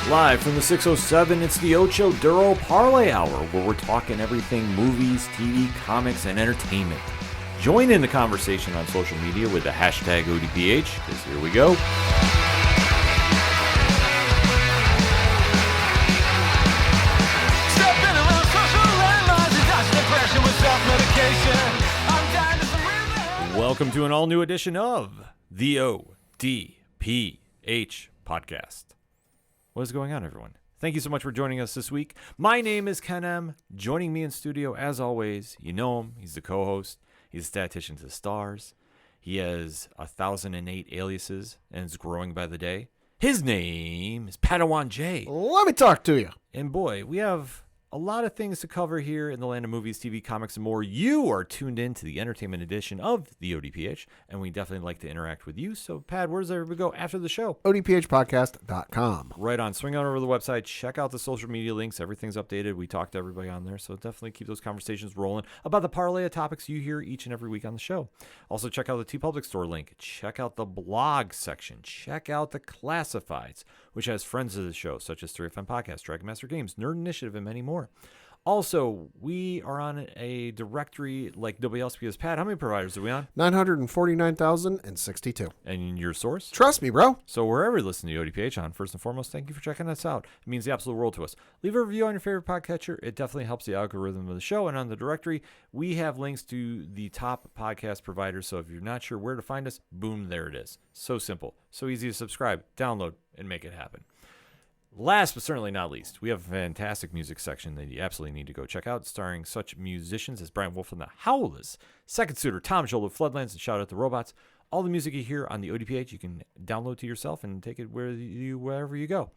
Live from the 607, it's the Ocho Duro Parlay Hour, where we're talking everything movies, TV, comics, and entertainment. Join in the conversation on social media with the hashtag ODPH, because here we go. Welcome to an all-new edition of the ODPH podcast. What is going on, everyone? Thank you so much for joining us this week. My name is Ken M. Joining me in studio, as always, you know him. He's the co-host. He's a statistician to the stars. He has 1,008 aliases and is growing by the day. His name is Padawan J. Let me talk to you. And boy, we have a lot of things to cover here in the land of movies, TV, comics, and more. You are tuned in to the entertainment edition of the ODPH, and we definitely like to interact with you. So, Pad, where does everybody go after the show? ODPHpodcast.com. Right on. Swing on over to the website. Check out the social media links. Everything's updated. We talk to everybody on there, so definitely keep those conversations rolling about the parlay of topics you hear each and every week on the show. Also, check out the TeePublic Store link. Check out the blog section. Check out the classifieds, which has friends of the show, such as 3FM Podcast, Dragon Master Games, Nerd Initiative, and many more. Also, we are on a directory like nobody else because, Pat, how many providers are we on? 949,062. And your source? Trust me, bro. So wherever you listen to ODPH on, first and foremost, thank you for checking us out. It means the absolute world to us. Leave a review on your favorite podcatcher. It definitely helps the algorithm of the show. And on the directory, we have links to the top podcast providers. So if you're not sure where to find us, boom, there it is. So simple. So easy to subscribe, download, and make it happen. Last but certainly not least, we have a fantastic music section that you absolutely need to go check out, starring such musicians as Brian Wolf from the Howlers, Second Suitor, Tom Joel of Floodlands, and Shout Out the Robots. All the music you hear on the ODPH, you can download to yourself and take it wherever you go.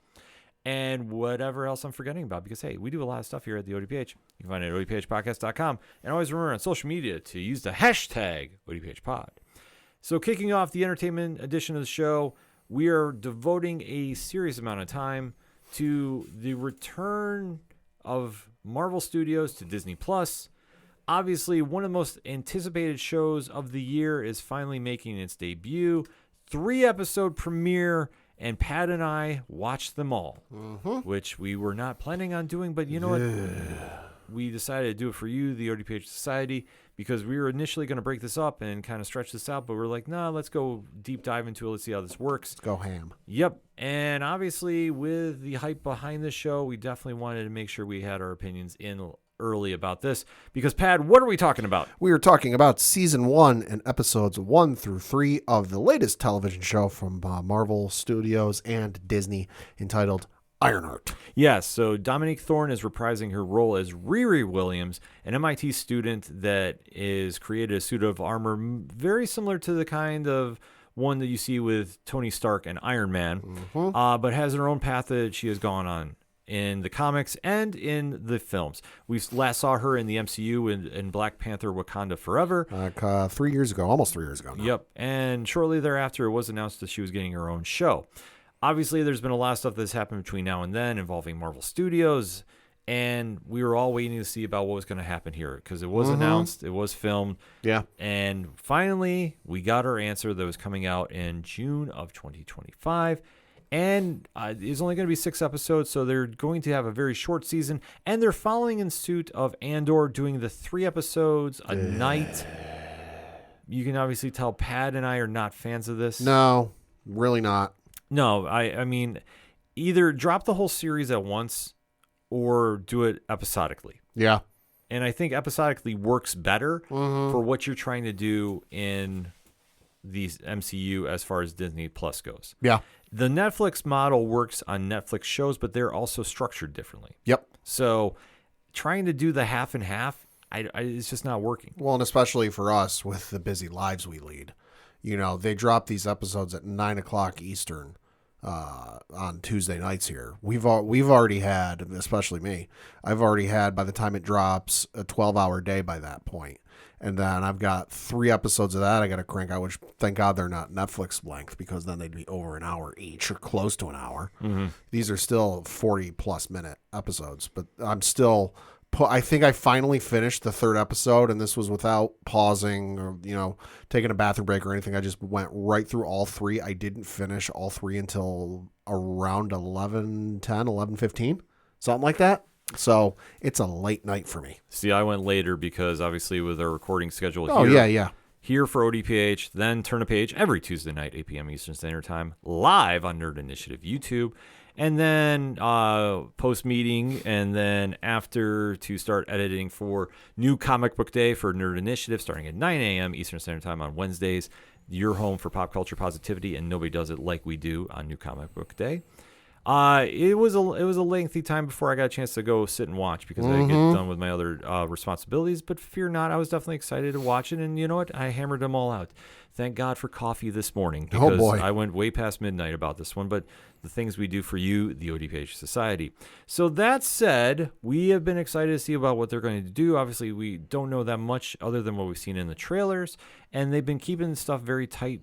And whatever else I'm forgetting about, because, hey, we do a lot of stuff here at the ODPH. You can find it at ODPHpodcast.com. And always remember on social media to use the hashtag ODPHpod. So kicking off the entertainment edition of the show, we are devoting a serious amount of time to the return of Marvel Studios to Disney+. Obviously, one of the most anticipated shows of the year is finally making its debut. 3-episode premiere, and Pat and I watched them all, which we were not planning on doing, but you know what? We decided to do it for you, the ODPH Society, because we were initially going to break this up and kind of stretch this out, but we're like, nah, let's go deep dive into it. Let's see how this works. Let's go ham. Yep. And obviously, with the hype behind this show, we definitely wanted to make sure we had our opinions in early about this. Because, Pat, what are we talking about? We are talking about Season 1 and Episodes 1 through 3 of the latest television show from Marvel Studios and Disney, entitled Ironheart. Yes, so Dominique Thorne is reprising her role as Riri Williams, an MIT student that is created a suit of armor very similar to the kind of one that you see with Tony Stark and Iron Man, but has her own path that she has gone on in the comics and in the films. We last saw her in the MCU in Black Panther Wakanda Forever. 3 years ago, almost 3 years ago now. Yep, and shortly thereafter, it was announced that she was getting her own show. Obviously, there's been a lot of stuff that's happened between now and then involving Marvel Studios, and we were all waiting to see about what was going to happen here because it was announced, it was filmed. Yeah. And finally, we got our answer that was coming out in June of 2025. And it's only going to be 6 episodes, so they're going to have a very short season. And they're following in suit of Andor, doing the 3 episodes a night. You can obviously tell Pat and I are not fans of this. No, really not. No, I mean, either drop the whole series at once or do it episodically. Yeah. And I think episodically works better for what you're trying to do in the MCU as far as Disney Plus goes. Yeah. The Netflix model works on Netflix shows, but they're also structured differently. Yep. So trying to do the half and half, it's just not working. Well, and especially for us with the busy lives we lead. You know, they drop these episodes at 9 o'clock Eastern on Tuesday nights here. We've already had, especially me, I've already had, by the time it drops, a 12-hour day by that point. And then I've got 3 episodes of that I got to crank out, which thank God they're not Netflix length because then they'd be over an hour each or close to an hour. These are still 40-plus minute episodes, but I'm still I think I finally finished the third episode, and this was without pausing or, taking a bathroom break or anything. I just went right through all 3. I didn't finish all 3 until around 11:10, 11:15, something like that. So it's a late night for me. See, I went later because obviously with our recording schedule here for ODPH, then Turn a Page every Tuesday night, 8 p.m. Eastern Standard Time, live on Nerd Initiative YouTube. And then post-meeting, and then after to start editing for New Comic Book Day for Nerd Initiative, starting at 9 a.m. Eastern Standard Time on Wednesdays. Your home for pop culture positivity, and nobody does it like we do on New Comic Book Day. It was a lengthy time before I got a chance to go sit and watch because I didn't get done with my other responsibilities. But fear not, I was definitely excited to watch it, and you know what? I hammered them all out. Thank God for coffee this morning because I went way past midnight about this one. But the things we do for you, the ODPH Society. So that said, we have been excited to see about what they're going to do. Obviously, we don't know that much other than what we've seen in the trailers, and they've been keeping stuff very tight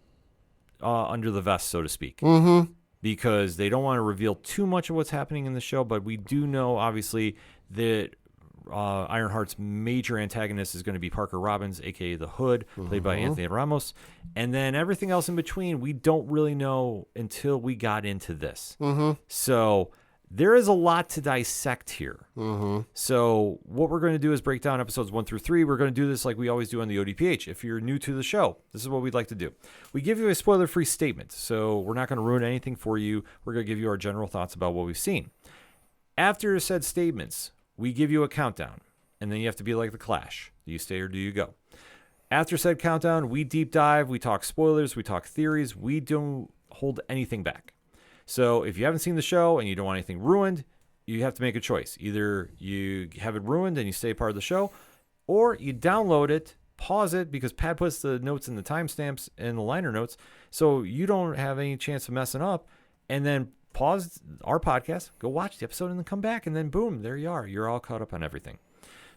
under the vest, so to speak. Mm-hmm. Because they don't want to reveal too much of what's happening in the show, but we do know, obviously, that Ironheart's major antagonist is going to be Parker Robbins, a.k.a. the Hood, played by Anthony Ramos. And then everything else in between, we don't really know until we got into this. So there is a lot to dissect here. So what we're going to do is break down episodes 1 through 3. We're going to do this like we always do on the ODPH. If you're new to the show, this is what we'd like to do. We give you a spoiler-free statement, so we're not going to ruin anything for you. We're going to give you our general thoughts about what we've seen. After said statements, we give you a countdown, and then you have to be like the Clash. Do you stay or do you go? After said countdown, we deep dive, we talk spoilers, we talk theories. We don't hold anything back. So if you haven't seen the show and you don't want anything ruined, you have to make a choice. Either you have it ruined and you stay part of the show, or you download it, pause it, because Pat puts the notes and the timestamps in the liner notes, so you don't have any chance of messing up, and then pause our podcast, go watch the episode, and then come back, and then boom, there you are. You're all caught up on everything.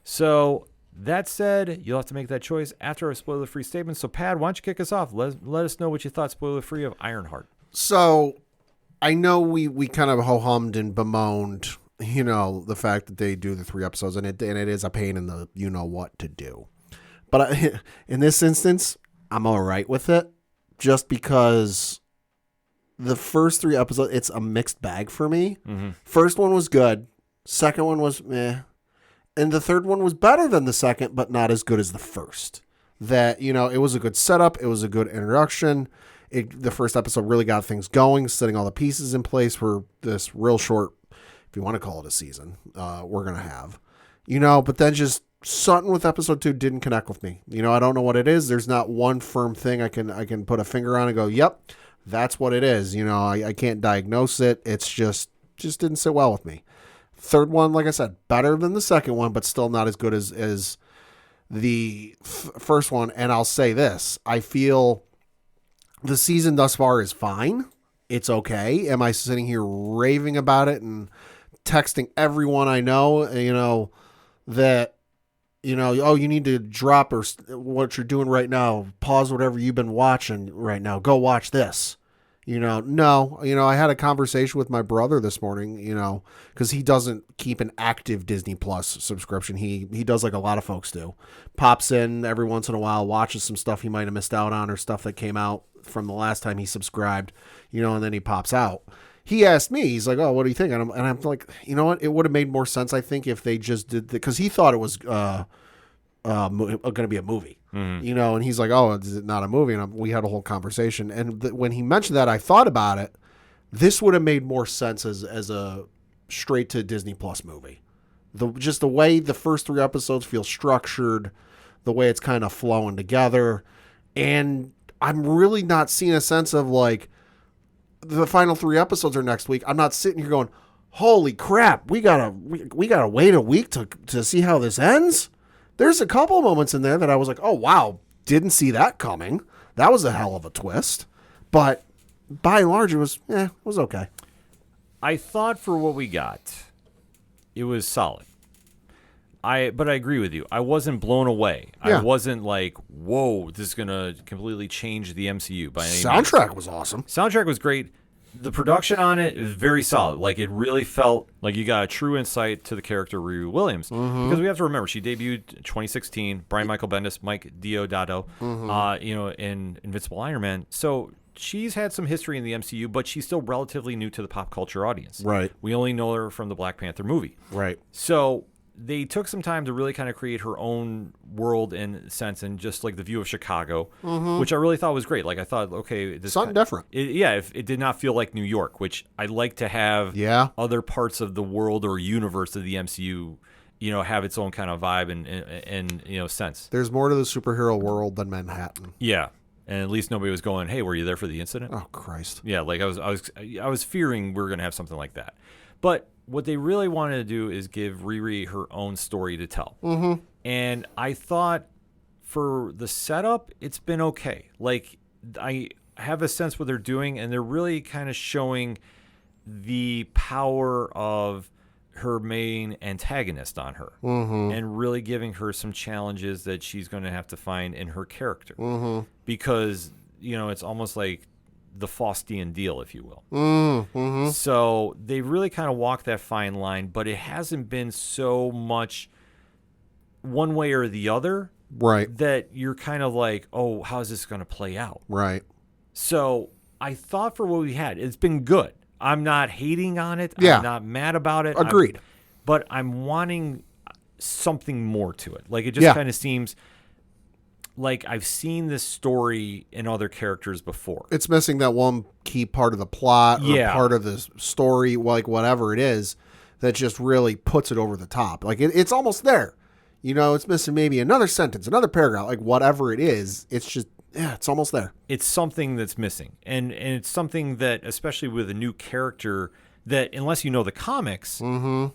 So that said, you'll have to make that choice after our spoiler-free statement. So Pat, why don't you kick us off? Let us know what you thought spoiler-free of Ironheart. So I know we kind of ho-hummed and bemoaned, the fact that they do the 3 episodes, and it is a pain in the what to do. But in this instance, I'm all right with it, just because the first 3 episodes, it's a mixed bag for me. First one was good. Second one was meh. And the third one was better than the second, but not as good as the first. That, it was a good setup. It was a good introduction. The first episode really got things going, setting all the pieces in place for this real short, if you want to call it a season, we're going to have. But then just something with episode 2 didn't connect with me. I don't know what it is. There's not one firm thing I can put a finger on and go, yep, that's what it is. I can't diagnose it. It's just didn't sit well with me. Third one, like I said, better than the second one, but still not as good as the first one. And I'll say this, I feel the season thus far is fine. It's okay. Am I sitting here raving about it and texting everyone I know, that, oh, you need to drop or what you're doing right now, pause whatever you've been watching right now, go watch this. No, I had a conversation with my brother this morning, because he doesn't keep an active Disney Plus subscription. He does like a lot of folks do. Pops in every once in a while, watches some stuff he might have missed out on or stuff that came out from the last time he subscribed, and then he pops out. He asked me, he's like, oh, what do you think? And I'm like, you know what? It would have made more sense, I think, if they just did because he thought it was going to be a movie. And he's like, oh, is it not a movie? And we had a whole conversation. And when he mentioned that, I thought about it. This would have made more sense as a straight to Disney Plus movie. Just the way the first 3 episodes feel structured, the way it's kind of flowing together. And I'm really not seeing a sense of like the final 3 episodes are next week. I'm not sitting here going, holy crap, we gotta wait a week to see how this ends. There's a couple of moments in there that I was like, oh, wow, didn't see that coming. That was a hell of a twist. But by and large, it was okay. I thought for what we got, it was solid. But I agree with you. I wasn't blown away. Yeah. I wasn't like, whoa, this is going to completely change the MCU by any means. Soundtrack was awesome. Soundtrack was great. the production on it is very solid. Like, it really felt like you got a true insight to the character Riri Williams. Because we have to remember, she debuted in 2016. Brian Michael Bendis, Mike Deodato, in Invincible Iron Man. So she's had some history in the MCU, but she's still relatively new to the pop culture audience. Right. We only know her from the Black Panther movie. Right. So they took some time to really kind of create her own world in sense, and just like the view of Chicago, which I really thought was great. Like, I thought, okay, this Something different. It did not feel like New York, which I like to have. Yeah. Other parts of the world or universe of the MCU, have its own kind of vibe and sense. There's more to the superhero world than Manhattan. Yeah, and at least nobody was going, "Hey, were you there for the incident?" Oh Christ. Yeah, like I was fearing we were gonna have something like that, but what they really wanted to do is give Riri her own story to tell. And I thought for the setup, it's been okay. Like, I have a sense what they're doing, and they're really kind of showing the power of her main antagonist on her, and really giving her some challenges that she's going to have to find in her character. Because, it's almost like the Faustian deal, if you will. So they really kind of walked that fine line, but it hasn't been so much one way or the other, Right. that you're kind of like, oh, how's this going to play out? Right. So I thought for what we had, it's been good. I'm not hating on it. Yeah. I'm not mad about it. Agreed. But I'm wanting something more to it. Like, it just kind of seems like I've seen this story in other characters before. It's missing that one key part of the plot or part of the story, like whatever it is, that just really puts it over the top. Like, it's almost there. It's missing maybe another sentence, another paragraph, like whatever it is. It's just, it's almost there. It's something that's missing. And it's something that, especially with a new character, that unless you know the comics,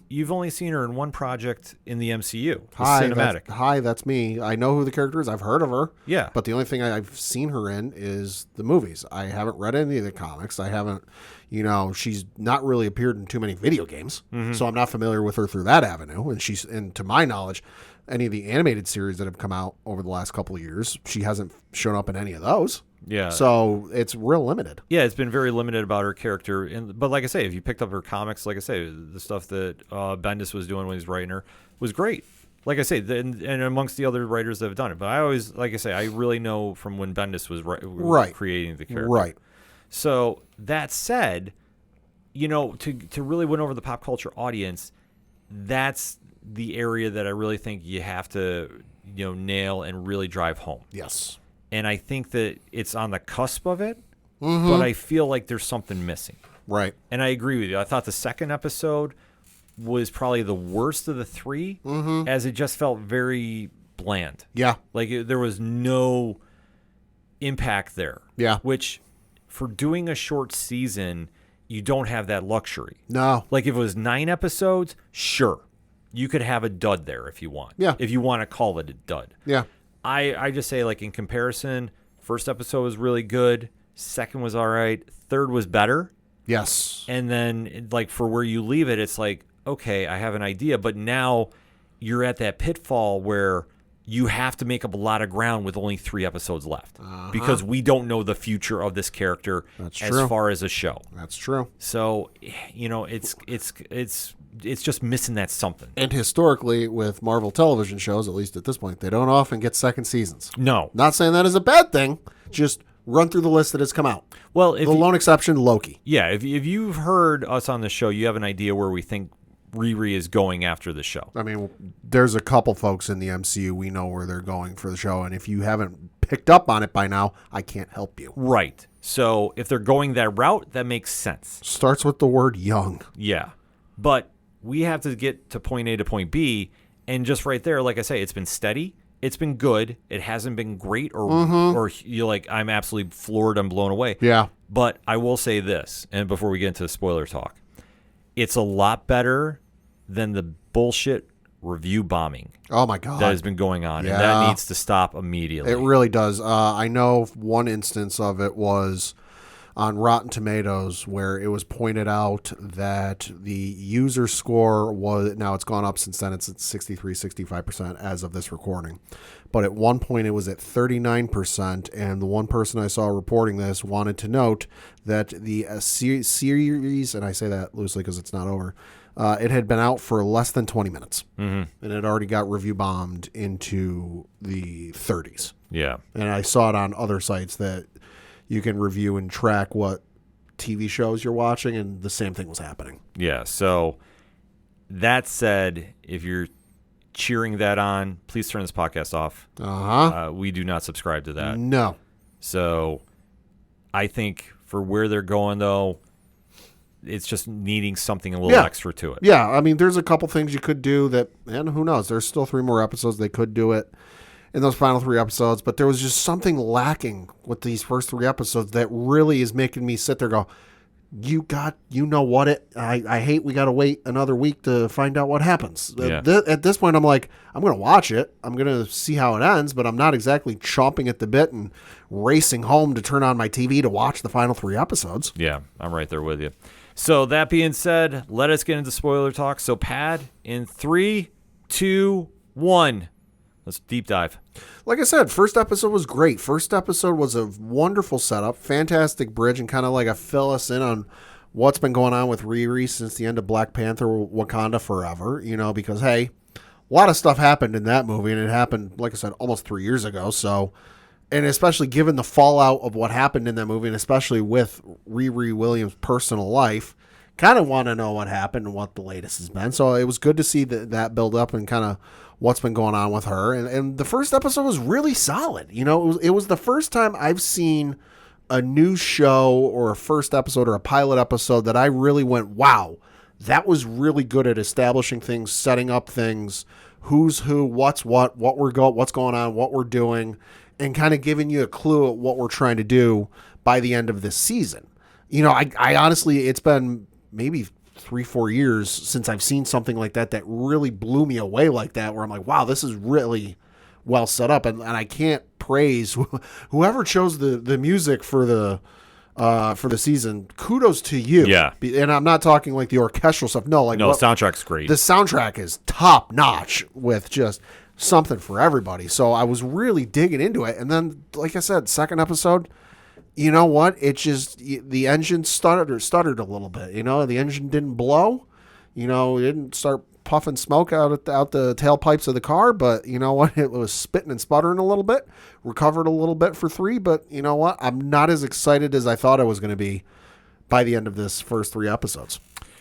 you've only seen her in one project in the MCU, the cinematic. That's me. I know who the character is. I've heard of her. Yeah. But the only thing I've seen her in is the movies. I haven't read any of the comics. I haven't, she's not really appeared in too many video games. So I'm not familiar with her through that avenue. And to my knowledge, any of the animated series that have come out over the last couple of years, she hasn't shown up in any of those. Yeah. So it's real limited. Yeah, it's been very limited about her character. But like I say, if you picked up her comics, like I say, the stuff that Bendis was doing when he was writing her was great. Like I say, and amongst the other writers that have done it. But I always, like I say, I really know from when Bendis was creating the character. Right. So that said, to really win over the pop culture audience, that's the area that I really think you have to, nail and really drive home. Yes. And I think that it's on the cusp of it, but I feel like there's something missing. Right. And I agree with you. I thought the second episode was probably the worst of the three, as it just felt very bland. Yeah. Like, there was no impact there. Yeah. Which, for doing a short season, you don't have that luxury. No. Like, if it was 9 episodes, sure. You could have a dud there if you want. Yeah. If you want to call it a dud. Yeah. I just say, like, in comparison, first episode was really good. Second was all right. Third was better. Yes. And then, like, for where you leave it, it's like, okay, I have an idea. But now you're at that pitfall where you have to make up a lot of ground with only 3 episodes left. Because we don't know the future of this character as far as a show. That's true. So, it's just missing that something. And historically, with Marvel television shows, at least at this point, they don't often get second seasons. No. Not saying that is a bad thing. Just run through the list that has come out. Well, the lone exception, Loki. Yeah, if you've heard us on the show, you have an idea where we think Riri is going after the show. I mean, there's a couple folks in the MCU we know where they're going for the show, and if you haven't picked up on it by now, I can't help you. Right. So if they're going that route, that makes sense. Starts with the word young. Yeah. But we have to get to point A to point B, and just right there, like I say, it's been steady. It's been good. It hasn't been great or you're like, I'm absolutely floored, I'm blown away. Yeah. But I will say this, and before we get into spoiler talk, it's a lot better than the bullshit review bombing. Oh my God. That has been going on. Yeah. And that needs to stop immediately. It really does. I know one instance of it was on Rotten Tomatoes, where it was pointed out that the user score was, now it's gone up since then, it's at 63-65% as of this recording. But at one point it was at 39%, and the one person I saw reporting this wanted to note that the series, and I say that loosely because it's not over, it had been out for less than 20 minutes, and it already got review bombed into the 30s. Yeah. And I saw it on other sites that you can review and track what TV shows you're watching, and the same thing was happening. Yeah. So that said, if you're cheering that on, please turn this podcast off. We do not subscribe to that. No. So I think for where they're going, though, it's just needing something a little extra to it. Yeah, I mean, there's a couple things you could do that, and who knows, there's still 3 more episodes. They could do it in those final 3 episodes, but there was just something lacking with these first 3 episodes that really is making me sit there and go, I hate we got to wait another week to find out what happens. Yeah. At this point, I'm like, I'm going to watch it. I'm going to see how it ends, but I'm not exactly chomping at the bit and racing home to turn on my TV to watch the final 3 episodes. Yeah, I'm right there with you. So that being said, let us get into spoiler talk. So Pad, in 3, 2, 1, let's deep dive. Like I said, first episode was great. First episode was a wonderful setup, fantastic bridge, and kind of like a fill us in on what's been going on with Riri since the end of Black Panther Wakanda Forever, because, hey, a lot of stuff happened in that movie, and it happened, like I said, almost 3 years ago. So, and especially given the fallout of what happened in that movie, and especially with Riri Williams' personal life, kind of want to know what happened and what the latest has been. So it was good to see that build up and kind of what's been going on with her. And the first episode was really solid. It was the first time I've seen a new show or a first episode or a pilot episode that I really went, wow, that was really good at establishing things, setting up things, who's who, what's what's going on, what we're doing, and kind of giving you a clue at what we're trying to do by the end of this season. I honestly, it's been maybe 3-4 years since I've seen something like that really blew me away like that, where I'm like, wow, this is really well set up. And I can't praise whoever chose the music for the season. Kudos to you. Yeah. And I'm not talking like the orchestral stuff. No, the soundtrack's great. The soundtrack is top notch with just something for everybody. So I was really digging into it. And then, like I said, second episode, you know what? It just, the engine stuttered a little bit. The engine didn't blow. It didn't start puffing smoke out the tailpipes of the car. But you know what? It was spitting and sputtering a little bit. Recovered a little bit for 3. But you know what? I'm not as excited as I thought I was going to be by the end of this first 3 episodes.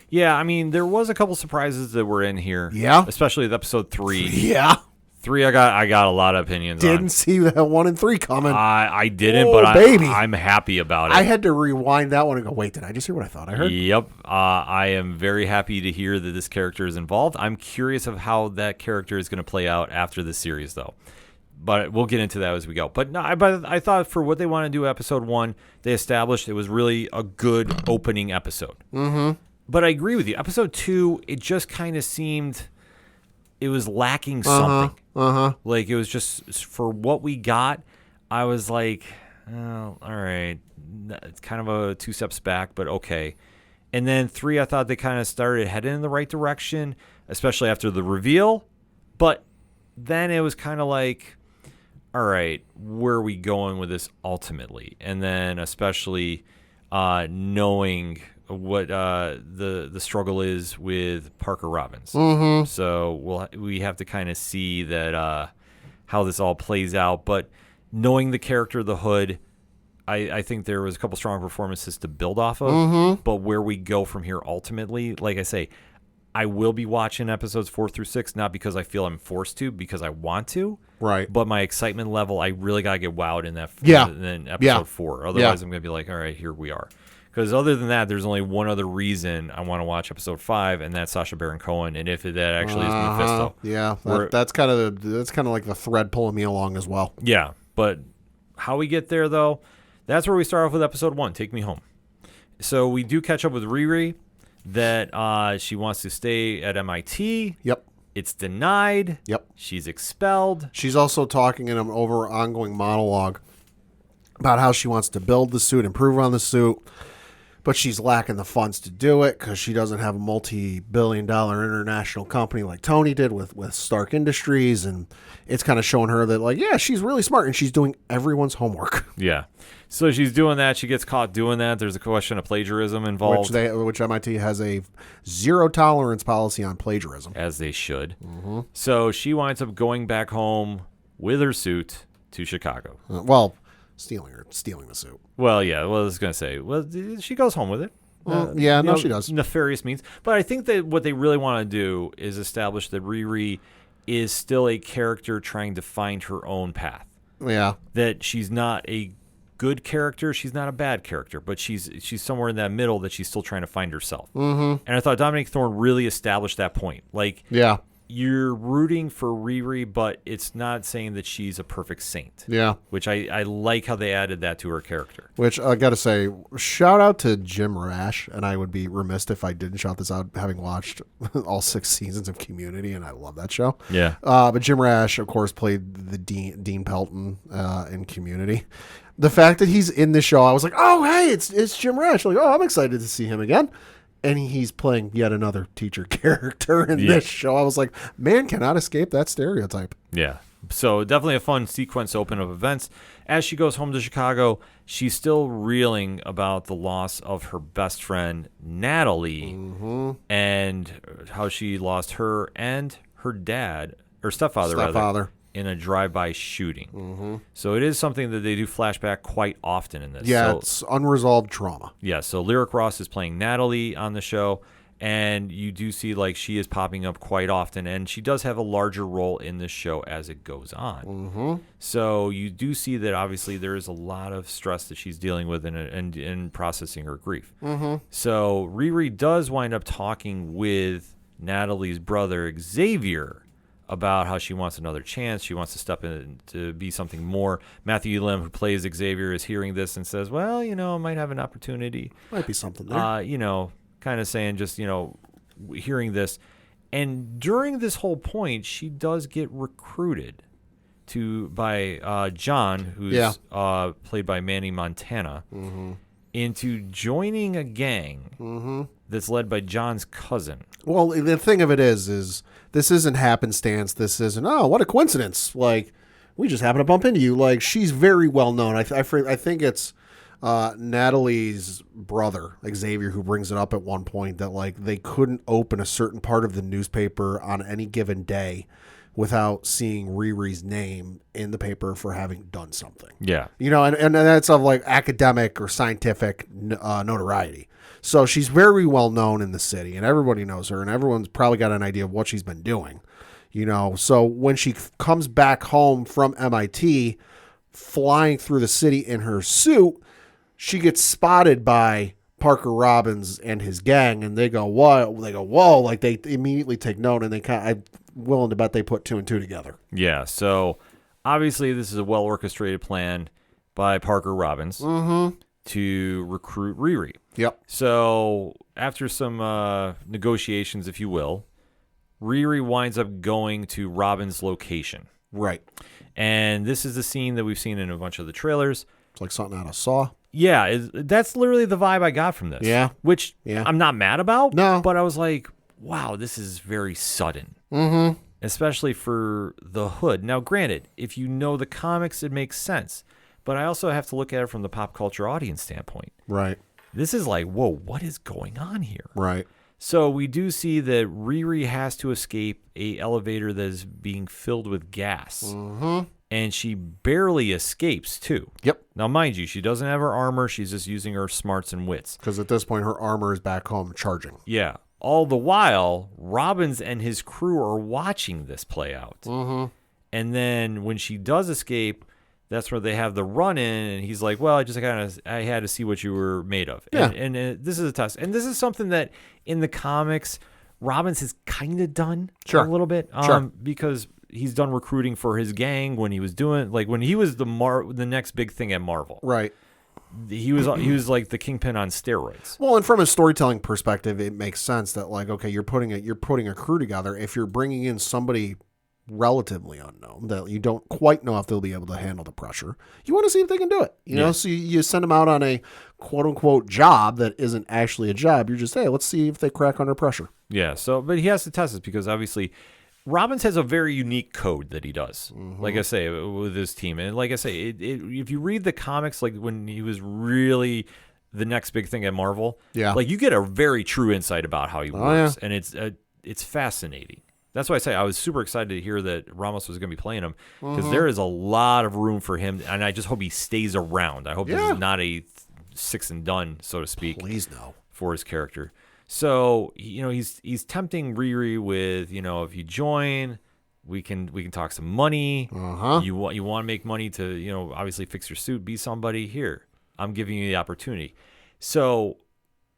Yeah, I mean, there was a couple surprises that were in here. Yeah. Especially with episode 3. Yeah. 3, I got a lot of opinions on. Didn't see that 1 and 3 coming. I didn't, but I'm happy about it. I had to rewind that one and go, wait, did I just hear what I thought I heard? Yep. I am very happy to hear that this character is involved. I'm curious of how that character is going to play out after this series, though. But we'll get into that as we go. But no, I thought for what they want to do, episode 1, they established it was really a good opening episode. Mm-hmm. But I agree with you. Episode 2, it just kind of seemed it was lacking something. Like, it was just, for what we got, I was like, oh, all right. It's kind of a 2 steps back, but okay. And then 3, I thought they kind of started heading in the right direction, especially after the reveal. But then it was kind of like, all right, where are we going with this ultimately? And then especially knowing what the struggle is with Parker Robbins. Mm-hmm. So we have to kind of see that how this all plays out. But knowing the character of the Hood, I think there was a couple strong performances to build off of. Mm-hmm. But where we go from here ultimately, like I say, I will be watching episodes 4 through 6, not because I feel I'm forced to, because I want to. Right. But my excitement level, I really got to get wowed in that in episode 4. Otherwise, I'm going to be like, all right, here we are. Because other than that, there's only one other reason I want to watch episode 5, and that's Sacha Baron Cohen, and if that actually is Mephisto. Yeah, that's kind of like the thread pulling me along as well. Yeah, but how we get there though, that's where we start off with episode 1. Take me home. So we do catch up with Riri that she wants to stay at MIT. Yep. It's denied. Yep. She's expelled. She's also talking in an ongoing monologue about how she wants to build the suit, improve on the suit, but she's lacking the funds to do it because she doesn't have a multi-billion-dollar international company like Tony did with Stark Industries, and it's kind of showing her that, like, yeah, she's really smart and she's doing everyone's homework. Yeah. So she's doing that. She gets caught doing that. There's a question of plagiarism involved. Which MIT has a zero-tolerance policy on plagiarism. As they should. Mm-hmm. So she winds up going back home with her suit to Chicago. Stealing the suit. Well, yeah. Well, I was going to say, she goes home with it. She does. Nefarious means. But I think that what they really want to do is establish that Riri is still a character trying to find her own path. Yeah. That she's not a good character, she's not a bad character, but she's somewhere in that middle that she's still trying to find herself. Mm-hmm. And I thought Dominic Thorne really established that point. Like, yeah, you're rooting for Riri, but it's not saying that she's a perfect saint. Yeah. Which I like how they added that to her character. Which I got to say, shout out to Jim Rash, and I would be remiss if I didn't shout this out, having watched all 6 seasons of Community, and I love that show. Yeah. But Jim Rash, of course, played the Dean Pelton in Community. The fact that he's in the show, I was like, oh, hey, it's Jim Rash. Like, oh, I'm excited to see him again. And he's playing yet another teacher character in this show. I was like, man cannot escape that stereotype. Yeah. So definitely a fun sequence open of events. As she goes home to Chicago, she's still reeling about the loss of her best friend, Natalie, and how she lost her and her dad, or stepfather, rather, in a drive-by shooting. So it is something that they do flashback quite often in this. Yeah, so, it's unresolved trauma. Yeah, so Lyric Ross is playing Natalie on the show, and you do see like she is popping up quite often, and she does have a larger role in this show as it goes on. So you do see that obviously there is a lot of stress that she's dealing with in processing her grief. So Riri does wind up talking with Natalie's brother, Xavier, about how she wants another chance. She wants to step in to be something more. Matthew Lim, who plays Xavier, is hearing this and says, well, I might have an opportunity. Might be something there. Kind of saying just, hearing this. And during this whole point, she does get recruited by John, who's played by Manny Montana, into joining a gang that's led by John's cousin. Well, the thing of it is this isn't happenstance. This isn't, oh, what a coincidence. Like, we just happen to bump into you. Like, she's very well known. I think it's Natalie's brother, Xavier, who brings it up at one point that, like, they couldn't open a certain part of the newspaper on any given day without seeing Riri's name in the paper for having done something. Yeah. And that's of, like, academic or scientific notoriety. So she's very well known in the city, and everybody knows her, and everyone's probably got an idea of what she's been doing. So when she comes back home from MIT, flying through the city in her suit, she gets spotted by Parker Robbins and his gang, and they go, "What?" They go, "Whoa!" Like, they immediately take note, and I'm willing to bet they put 2 and 2 together. Yeah. So obviously, this is a well orchestrated plan by Parker Robbins to recruit Riri. Yep. So after some negotiations, if you will, Riri winds up going to Robin's location. Right. And this is the scene that we've seen in a bunch of the trailers. It's like something out of Saw. Yeah, that's literally the vibe I got from this. Yeah. Which I'm not mad about. No. But I was like, wow, this is very sudden. Especially for the hood. Now, granted, if you know the comics, it makes sense. But I also have to look at it from the pop culture audience standpoint. Right. This is like, whoa, what is going on here? Right. So we do see that Riri has to escape a elevator that is being filled with gas. And she barely escapes, too. Yep. Now, mind you, she doesn't have her armor. She's just using her smarts and wits. Because at this point, her armor is back home charging. Yeah. All the while, Robbins and his crew are watching this play out. And then when she does escape, that's where they have the run in, and he's like, well, I had to see what you were made of. Yeah. And this is a test. And this is something that in the comics, Robbins has kind of done a little bit. Because he's done recruiting for his gang when he was doing, like, when he was the next big thing at Marvel. Right. He was like the Kingpin on steroids. Well, and from a storytelling perspective, it makes sense that, like, okay, you're putting a crew together. If you're bringing in somebody relatively unknown, that you don't quite know if they'll be able to handle the pressure. You want to see if they can do it, you know? So you send them out on a quote unquote job that isn't actually a job. You're just, hey, let's see if they crack under pressure. Yeah. So, but he has to test this because obviously Robbins has a very unique code that he does, like I say, with his team. And like I say, if you read the comics, like when he was really the next big thing at Marvel, like you get a very true insight about how he works. And it's fascinating. That's why I say I was super excited to hear that Ramos was going to be playing him because there is a lot of room for him, and I just hope he stays around. I hope this is not a six and done, so to speak. Please no. For his character. So he's tempting Riri with if you join, we can talk some money. You want to make money to obviously fix your suit, be somebody. Here, I'm giving you the opportunity. So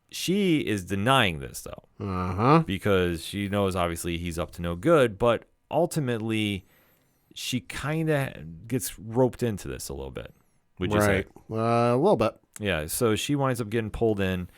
she is denying this, though, because she knows, obviously, he's up to no good. But ultimately, she kind of gets roped into this a little bit. Would you say? A little bit. Yeah, so she winds up getting pulled in,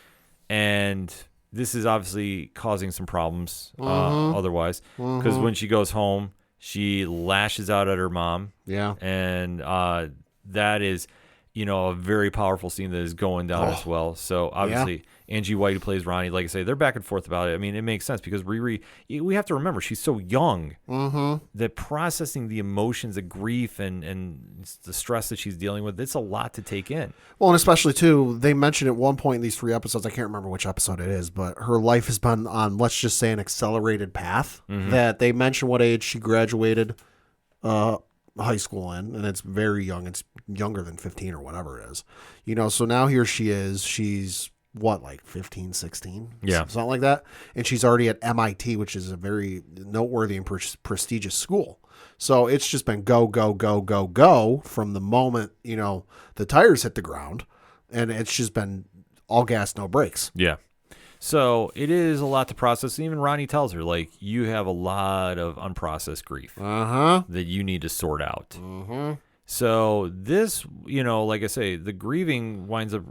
and this is obviously causing some problems otherwise. Because when she goes home, she lashes out at her mom. Yeah. And that is, a very powerful scene that is going down as well. So obviously, Angie White, who plays Ronnie, like I say, they're back and forth about it. I mean, it makes sense because Riri, we have to remember, she's so young that processing the emotions of grief and the stress that she's dealing with, it's a lot to take in. Well, and especially, too, they mentioned at one point in these 3 episodes, I can't remember which episode it is, but her life has been on, let's just say, an accelerated path. That they mentioned what age she graduated high school in, and it's very young. It's younger than 15 or whatever it is. So now here she is. She's what, like 15, 16? Yeah. Something like that. And she's already at MIT, which is a very noteworthy and prestigious school. So it's just been go, go, go, go, go from the moment, the tires hit the ground. And it's just been all gas, no brakes. Yeah. So it is a lot to process. And even Ronnie tells her, like, you have a lot of unprocessed grief that you need to sort out. So this, like I say, the grieving winds up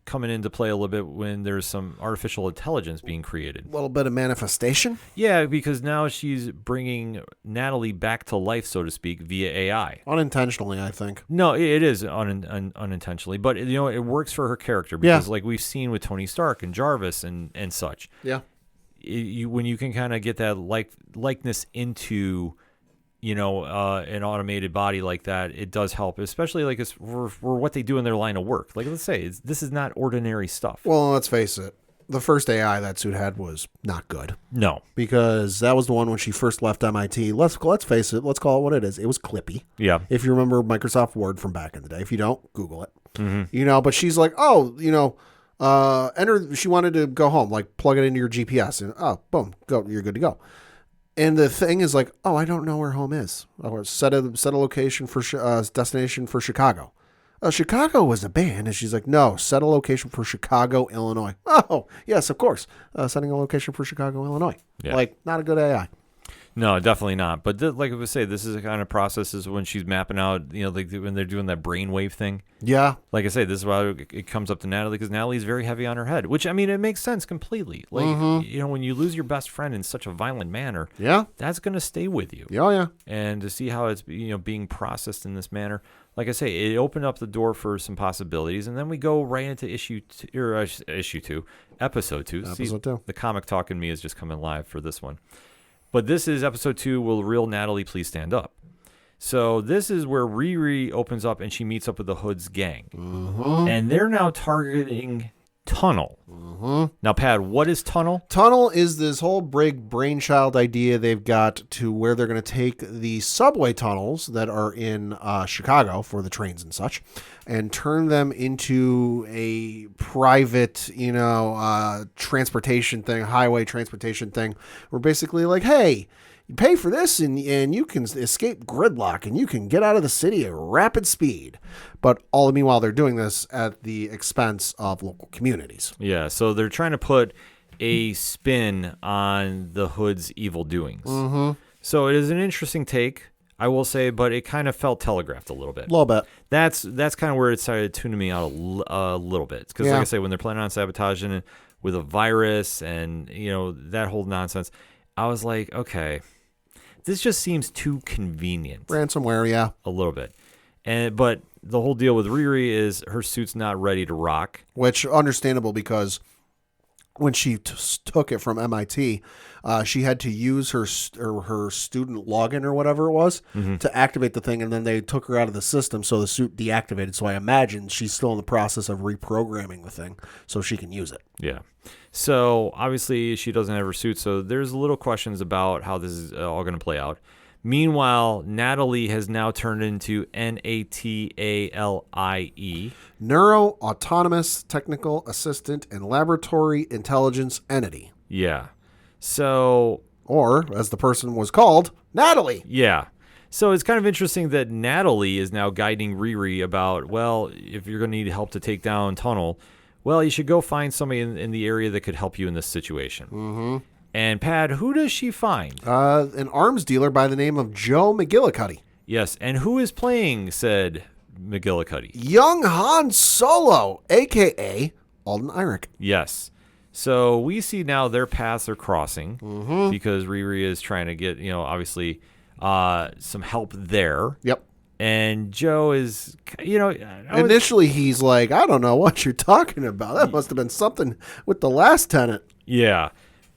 coming into play a little bit when there's some artificial intelligence being created. A little bit of manifestation? Yeah, because now she's bringing Natalie back to life, so to speak, via AI. Unintentionally, I think. No, it is unintentionally, but it works for her character because, like we've seen with Tony Stark and Jarvis and such. Yeah, when you can kind of get that likeness into an automated body like that, it does help, especially like for what they do in their line of work. Like, let's say this is not ordinary stuff. Well, let's face it. The first AI that suit had was not good. No. Because that was the one when she first left MIT. Let's face it. Let's call it what it is. It was clippy. Yeah. If you remember Microsoft Word from back in the day. If you don't, Google it. But she's like, she wanted to go home, like plug it into your GPS. And boom, go. You're good to go. And the thing is like, I don't know where home is. Set a location for destination for Chicago. Chicago was a band. And she's like, no, set a location for Chicago, Illinois. Oh, yes, of course. Setting a location for Chicago, Illinois. Yeah. Like, not a good AI. No, definitely not. But like I would say, this is the kind of processes when she's mapping out, like when they're doing that brainwave thing. Yeah. Like I say, this is why it comes up to Natalie, because Natalie's very heavy on her head, which, I mean, it makes sense completely. Like, when you lose your best friend in such a violent manner, that's going to stay with you. Yeah, yeah. And to see how it's, being processed in this manner, like I say, it opened up the door for some possibilities, and then we go right into episode 2. See, the comic talk in me is just coming live for this one. But this is episode 2, Will Real Natalie Please Stand Up? So this is where Riri opens up and she meets up with the Hood's gang. And they're now targeting Tunnel. Now, Pat, what is Tunnel? Tunnel is this whole big brainchild idea they've got to where they're going to take the subway tunnels that are in Chicago for the trains and such and turn them into a private, transportation thing, highway transportation thing. We're basically like, hey, you pay for this and you can escape gridlock and you can get out of the city at rapid speed. But all the meanwhile, they're doing this at the expense of local communities. Yeah, so they're trying to put a spin on the Hood's evil doings. So it is an interesting take, I will say, but it kind of felt telegraphed a little bit. A little bit. That's kind of where it started tuning me out a little bit. Because like I say, when they're planning on sabotaging with a virus and, that whole nonsense, I was like, okay, this just seems too convenient. Ransomware, yeah. A little bit. But the whole deal with Riri is her suit's not ready to rock. Which, understandable, because when she took it from MIT, she had to use her student login or whatever it was to activate the thing, and then they took her out of the system, so the suit deactivated. So I imagine she's still in the process of reprogramming the thing so she can use it. Yeah. So obviously she doesn't have her suit, so there's little questions about how this is all going to play out. Meanwhile, Natalie has now turned into NATALIE. Neuro Autonomous Technical Assistant and Laboratory Intelligence Entity. Yeah. So... Or, as the person was called, Natalie. Yeah. So it's kind of interesting that Natalie is now guiding Riri about, well, if you're going to need help to take down Tunnel, well, you should go find somebody in the area that could help you in this situation. Mm-hmm. And Pad, who does she find? An arms dealer by the name of Joe McGillicuddy. Yes, and who is playing said McGillicuddy? Young Han Solo, a.k.a. Alden Ehrenreich. Yes. So we see now their paths are crossing because Riri is trying to get, obviously some help there. Yep. And Joe is, initially he's like, I don't know what you're talking about. That must have been something with the last tenant. Yeah.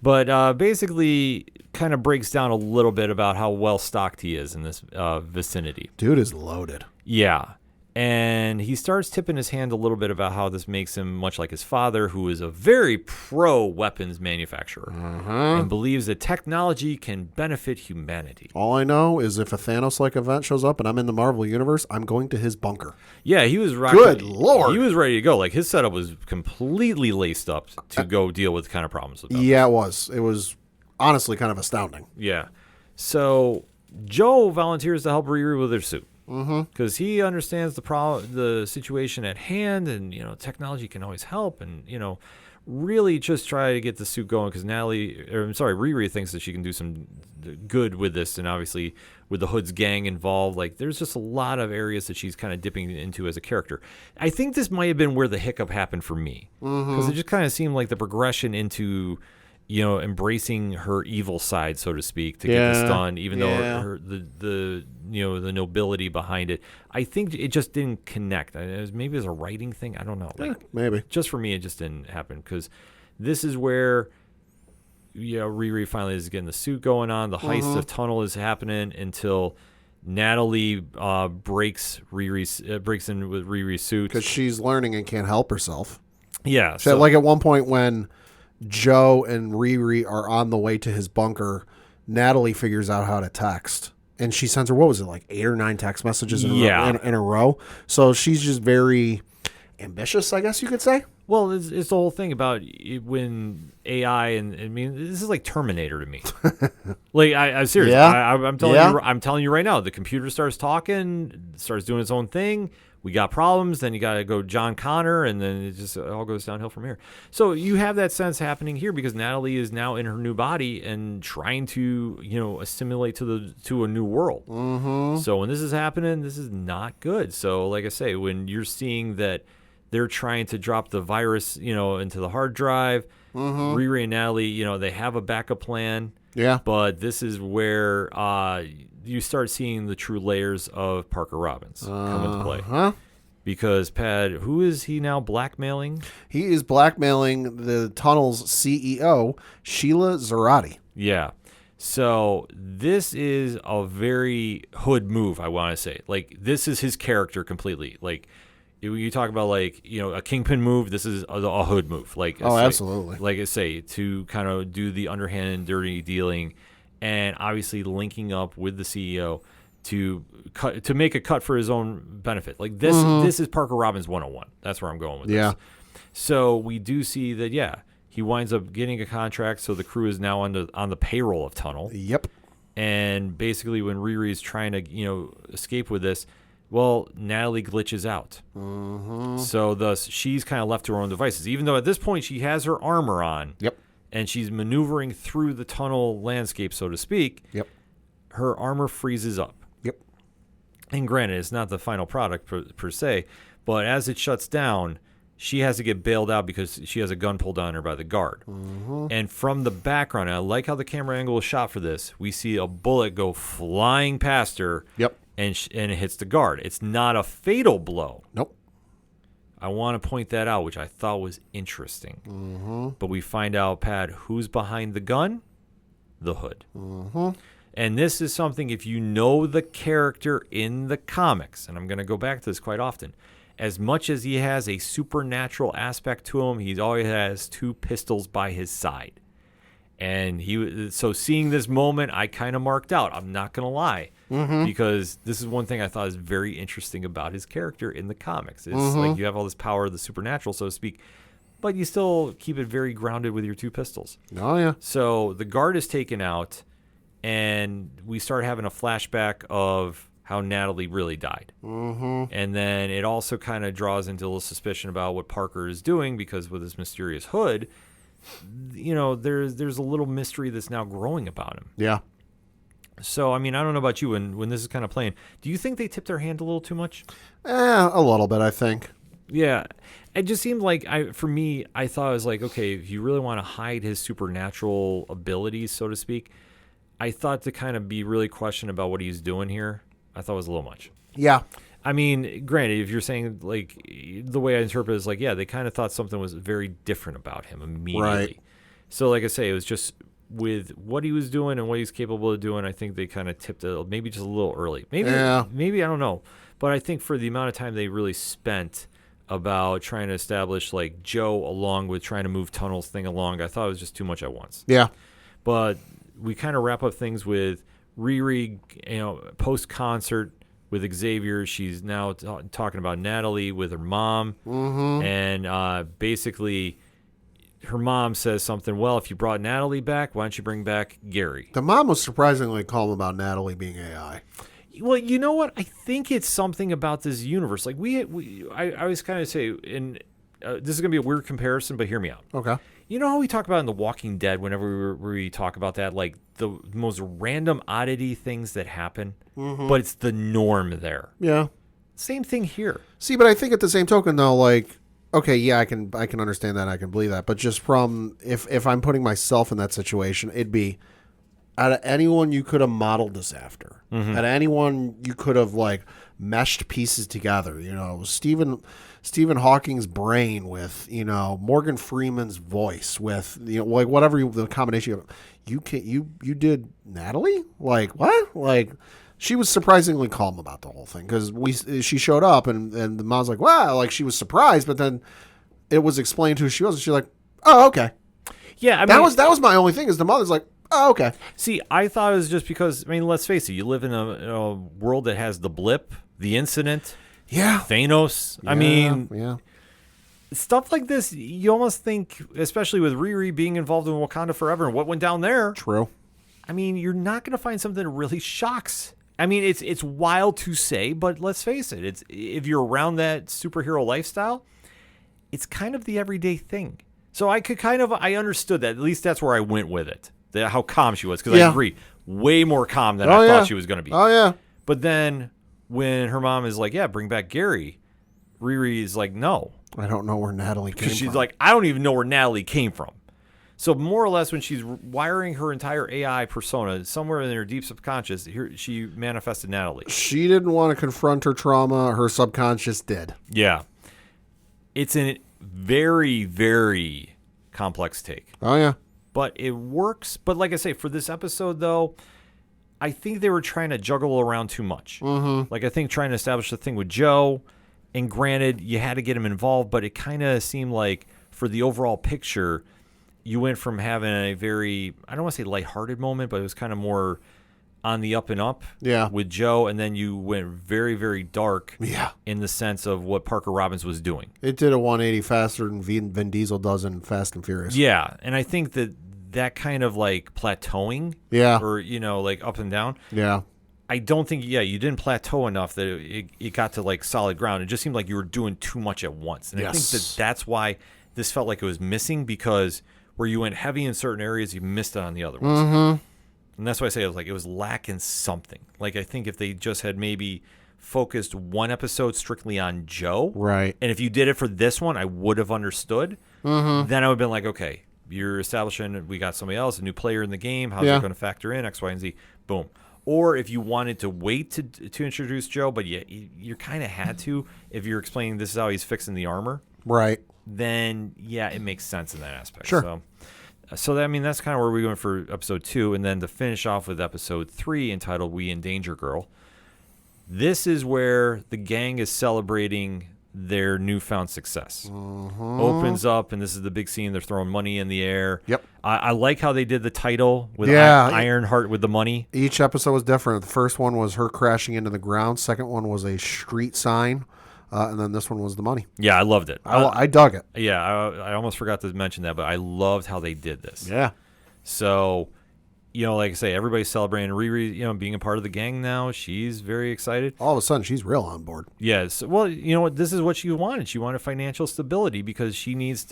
But basically kind of breaks down a little bit about how well stocked he is in this vicinity. Dude is loaded. Yeah. And he starts tipping his hand a little bit about how this makes him much like his father, who is a very pro weapons manufacturer and believes that technology can benefit humanity. All I know is if a Thanos-like event shows up and I'm in the Marvel Universe, I'm going to his bunker. Yeah, he was rocking. Good Lord. He was ready to go. Like, his setup was completely laced up to go deal with the kind of problems with them. Yeah, it was. It was honestly kind of astounding. Yeah. So Joe volunteers to help Riri with her suit. Because he understands the situation at hand, and technology can always help, and really just try to get the suit going. Because Riri thinks that she can do some good with this, and obviously with the Hood's gang involved, like there's just a lot of areas that she's kind of dipping into as a character. I think this might have been where the hiccup happened for me, because it just kind of seemed like the progression into embracing her evil side, so to speak, to get this done, even though the nobility behind it, I think it just didn't connect. Maybe it was a writing thing. I don't know. Maybe. Just for me, it just didn't happen, because this is where Riri finally is getting the suit going on. The heist of Tunnel is happening until Natalie breaks in with Riri's suit. Because she's learning and can't help herself. Yeah. So like at one point when Joe and Riri are on the way to his bunker, Natalie figures out how to text. And she sends her, what was it, like 8 or 9 text messages in a row? So she's just very ambitious, I guess you could say. Well, it's the whole thing about when AI, and I mean, this is like Terminator to me. Like, I'm serious. Yeah. I'm telling you right now, the computer starts talking, starts doing its own thing. We got problems, then you got to go John Connor, and then it all goes downhill from here. So you have that sense happening here because Natalie is now in her new body and trying to, assimilate to a new world. So when this is happening, this is not good. So like I say, when you're seeing that they're trying to drop the virus, into the hard drive, Riri and Natalie, they have a backup plan. Yeah. But this is where you start seeing the true layers of Parker Robbins come into play. Because, Pad, who is he now blackmailing? He is blackmailing the Tunnel's CEO, Sheila Zarate. Yeah. So this is a very Hood move, I want to say. Like, this is his character completely. Like, you talk about, like, a Kingpin move, this is a Hood move. Like, absolutely. Like I say, to kind of do the underhand and dirty dealing, and obviously linking up with the CEO to make a cut for his own benefit. Like, this is Parker Robbins 101. That's where I'm going with this. So we do see that, he winds up getting a contract, so the crew is now on the payroll of Tunnel. Yep. And basically when Riri is trying to, escape with this, well, Natalie glitches out. So thus she's kind of left to her own devices, even though at this point she has her armor on. Yep. And she's maneuvering through the tunnel landscape, so to speak. Yep. Her armor freezes up. Yep. And granted, it's not the final product per se, but as it shuts down, she has to get bailed out because she has a gun pulled on her by the guard. Mm-hmm. And from the background, I like how the camera angle was shot for this. We see a bullet go flying past her. Yep. And it hits the guard. It's not a fatal blow. Nope. I want to point that out, which I thought was interesting. Mm-hmm. But we find out, Pat, who's behind the gun? The Hood. Mm-hmm. And this is something, if you know the character in the comics, and I'm going to go back to this quite often, as much as he has a supernatural aspect to him, he always has 2 pistols by his side. And so seeing this moment, I kind of marked out. I'm not going to lie. Mm-hmm. Because this is one thing I thought is very interesting about his character in the comics. It's Mm-hmm. like you have all this power of the supernatural, so to speak, but you still keep it very grounded with your 2 pistols. Oh, yeah. So the guard is taken out, and we start having a flashback of how Natalie really died. Mm-hmm. And then it also kind of draws into a little suspicion about what Parker is doing, because with his mysterious hood, there's a little mystery that's now growing about him. Yeah. So, I mean, I don't know about you, when this is kind of playing, do you think they tipped their hand a little too much? A little bit, I think. Yeah. It just seemed like, for me, I thought it was like, okay, if you really want to hide his supernatural abilities, so to speak, I thought to kind of be really questioned about what he's doing here, I thought was a little much. Yeah. I mean, granted, if you're saying, like, the way I interpret it is like, yeah, they kind of thought something was very different about him immediately. Right. So, like I say, it was just with what he was doing and what he's capable of doing, I think they kind of tipped it maybe just a little early. Maybe I don't know. But I think for the amount of time they really spent about trying to establish, like, Joe along with trying to move Tunnel's thing along, I thought it was just too much at once. Yeah. But we kind of wrap up things with Riri, post-concert with Xavier. She's now talking about Natalie with her mom. Mm-hmm. And basically, her mom says something, well, if you brought Natalie back, why don't you bring back Gary? The mom was surprisingly calm about Natalie being AI. Well, you know what? I think it's something about this universe. Like, I always kind of say, and this is going to be a weird comparison, but hear me out. Okay. You know how we talk about in The Walking Dead, whenever we talk about that, like the most random oddity things that happen, but it's the norm there. Yeah. Same thing here. See, but I think at the same token, though, like, okay, yeah, I can understand that, I can believe that, but just from if I'm putting myself in that situation, it'd be out of anyone you could have modeled this after, out of anyone you could have like meshed pieces together, Stephen Hawking's brain with Morgan Freeman's voice with like whatever the combination of you did Natalie, like what, like. She was surprisingly calm about the whole thing because she showed up and the mom's like, wow, like she was surprised, but then it was explained who she was, and she's like, oh, okay. Yeah, I mean, that was my only thing is the mother's like, oh, okay. See, I thought it was just because, I mean, let's face it, you live in a world that has the blip, the incident, Thanos. I mean, stuff like this, you almost think, especially with Riri being involved in Wakanda Forever and what went down there. True. I mean, you're not going to find something that really shocks. I mean, it's wild to say, but let's face it. It's if you're around that superhero lifestyle, it's kind of the everyday thing. So I understood that. At least that's where I went with it. How calm she was, because I agree, way more calm than I thought she was going to be. Oh yeah. But then when her mom is like, "Yeah, bring back Gary," Riri is like, "No, I don't know where Natalie came from." Because she's like, "I don't even know where Natalie came from." So more or less, when she's wiring her entire AI persona, somewhere in her deep subconscious, here she manifested Natalie. She didn't want to confront her trauma. Her subconscious did. Yeah. It's a very, very complex take. Oh, yeah. But it works. But like I say, for this episode, though, I think they were trying to juggle around too much. Mm-hmm. Like, I think trying to establish the thing with Joe, and granted, you had to get him involved, but it kind of seemed like for the overall picture, you went from having a very, I don't want to say lighthearted moment, but it was kind of more on the up and up with Joe, and then you went very, very dark in the sense of what Parker Robbins was doing. It did a 180 faster than Vin Diesel does in Fast and Furious. Yeah, and I think that kind of like plateauing or, like up and down. Yeah. I don't think, you didn't plateau enough that it got to like solid ground. It just seemed like you were doing too much at once. And I think that's why this felt like it was missing, because where you went heavy in certain areas, you missed it on the other ones. Mm-hmm. And that's why I say it was lacking something. Like, I think if they just had maybe focused one episode strictly on Joe. Right. And if you did it for this one, I would have understood. Mm-hmm. Then I would have been like, okay, you're establishing we got somebody else, a new player in the game. How's that going to factor in X, Y, and Z? Boom. Or if you wanted to wait to introduce Joe, but you kind of had to if you're explaining this is how he's fixing the armor. Right. Then, yeah, it makes sense in that aspect. Sure. So I mean, that's kind of where we're going for episode 2. And then to finish off with episode 3 entitled We Endanger Girl. This is where the gang is celebrating their newfound success. Mm-hmm. Opens up, and this is the big scene. They're throwing money in the air. Yep. I like how they did the title with Ironheart with the money. Each episode was different. The first one was her crashing into the ground. Second one was a street sign. And then this one was the money. Yeah, I loved it. I dug it. Yeah, I almost forgot to mention that, but I loved how they did this. Yeah. So, like I say, everybody's celebrating Riri, being a part of the gang now. She's very excited. All of a sudden, she's real on board. Yes. Well, you know what? This is what she wanted. She wanted financial stability because she wants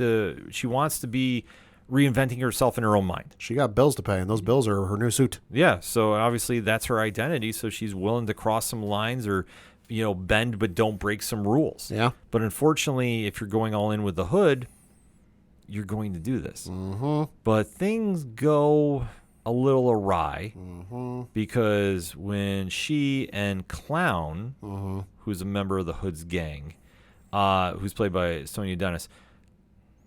to be reinventing herself in her own mind. She got bills to pay, and those bills are her new suit. Yeah. So obviously that's her identity. So she's willing to cross some lines or bend but don't break some rules. Yeah. But unfortunately, if you're going all in with the hood, you're going to do this. Mm-hmm. But things go a little awry mm-hmm. because when she and Clown, mm-hmm. who's a member of the Hood's gang, who's played by Sonia Dennis,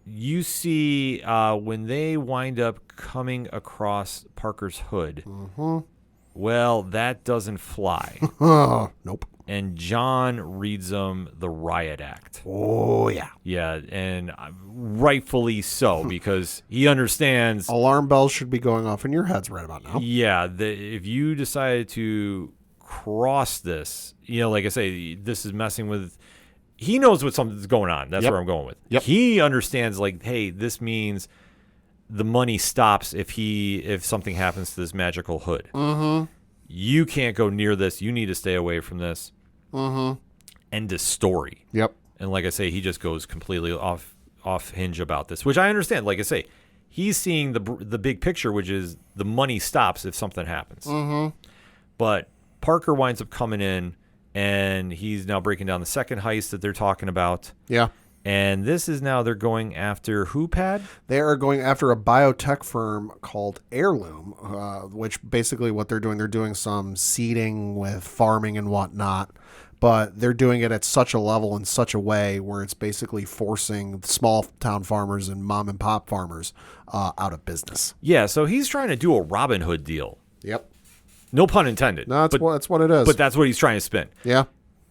you see when they wind up coming across Parker's hood, mm-hmm. well, that doesn't fly. Nope. And John reads them the riot act. Oh, yeah. Yeah, and rightfully so, because he understands. Alarm bells should be going off in your heads right about now. Yeah, if you decided to cross this, like I say, this is messing with. He knows what something's going on. That's where I'm going with. Yep. He understands, like, hey, this means the money stops if something happens to this magical hood. Mm-hmm. You can't go near this. You need to stay away from this. Mm-hmm. End of story. Yep. And like I say, he just goes completely off hinge about this, which I understand. Like I say, he's seeing the big picture, which is the money stops if something happens. Mm-hmm. But Parker winds up coming in, and he's now breaking down the second heist that they're talking about. Yeah. And this is now they're going after who, Pad? They are going after a biotech firm called Heirloom, which basically what they're doing some seeding with farming and whatnot. But they're doing it at such a level in such a way where it's basically forcing small town farmers and mom and pop farmers out of business. Yeah, so he's trying to do a Robin Hood deal. Yep. No pun intended. No, that's what it is. But that's what he's trying to spin. Yeah.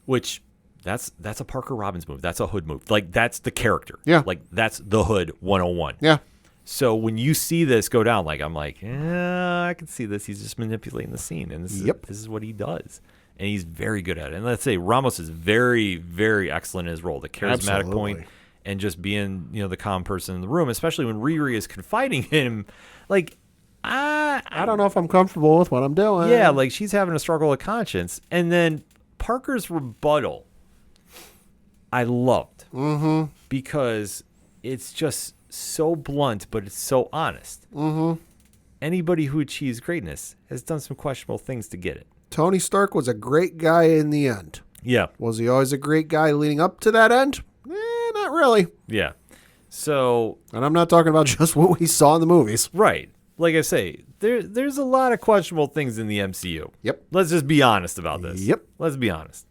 Which that's a Parker Robbins move. That's a Hood move. Like, that's the character. Yeah. Like, that's the Hood 101. Yeah. So when you see this go down, like, I'm like, I can see this. He's just manipulating the scene, and this is what he does. And he's very good at it. And let's say Ramos is very, very excellent in his role. The charismatic point and just being, the calm person in the room, especially when Riri is confiding in him. Like, I don't know if I'm comfortable with what I'm doing. Yeah, like she's having a struggle of conscience. And then Parker's rebuttal, I loved. Mm-hmm. Because it's just so blunt, but it's so honest. Mm-hmm. Anybody who achieves greatness has done some questionable things to get it. Tony Stark was a great guy in the end. Yeah. Was he always a great guy leading up to that end? Not really. Yeah. So. And I'm not talking about just what we saw in the movies. Right. Like I say, there's a lot of questionable things in the MCU. Yep. Let's just be honest about this. Yep. Let's be honest.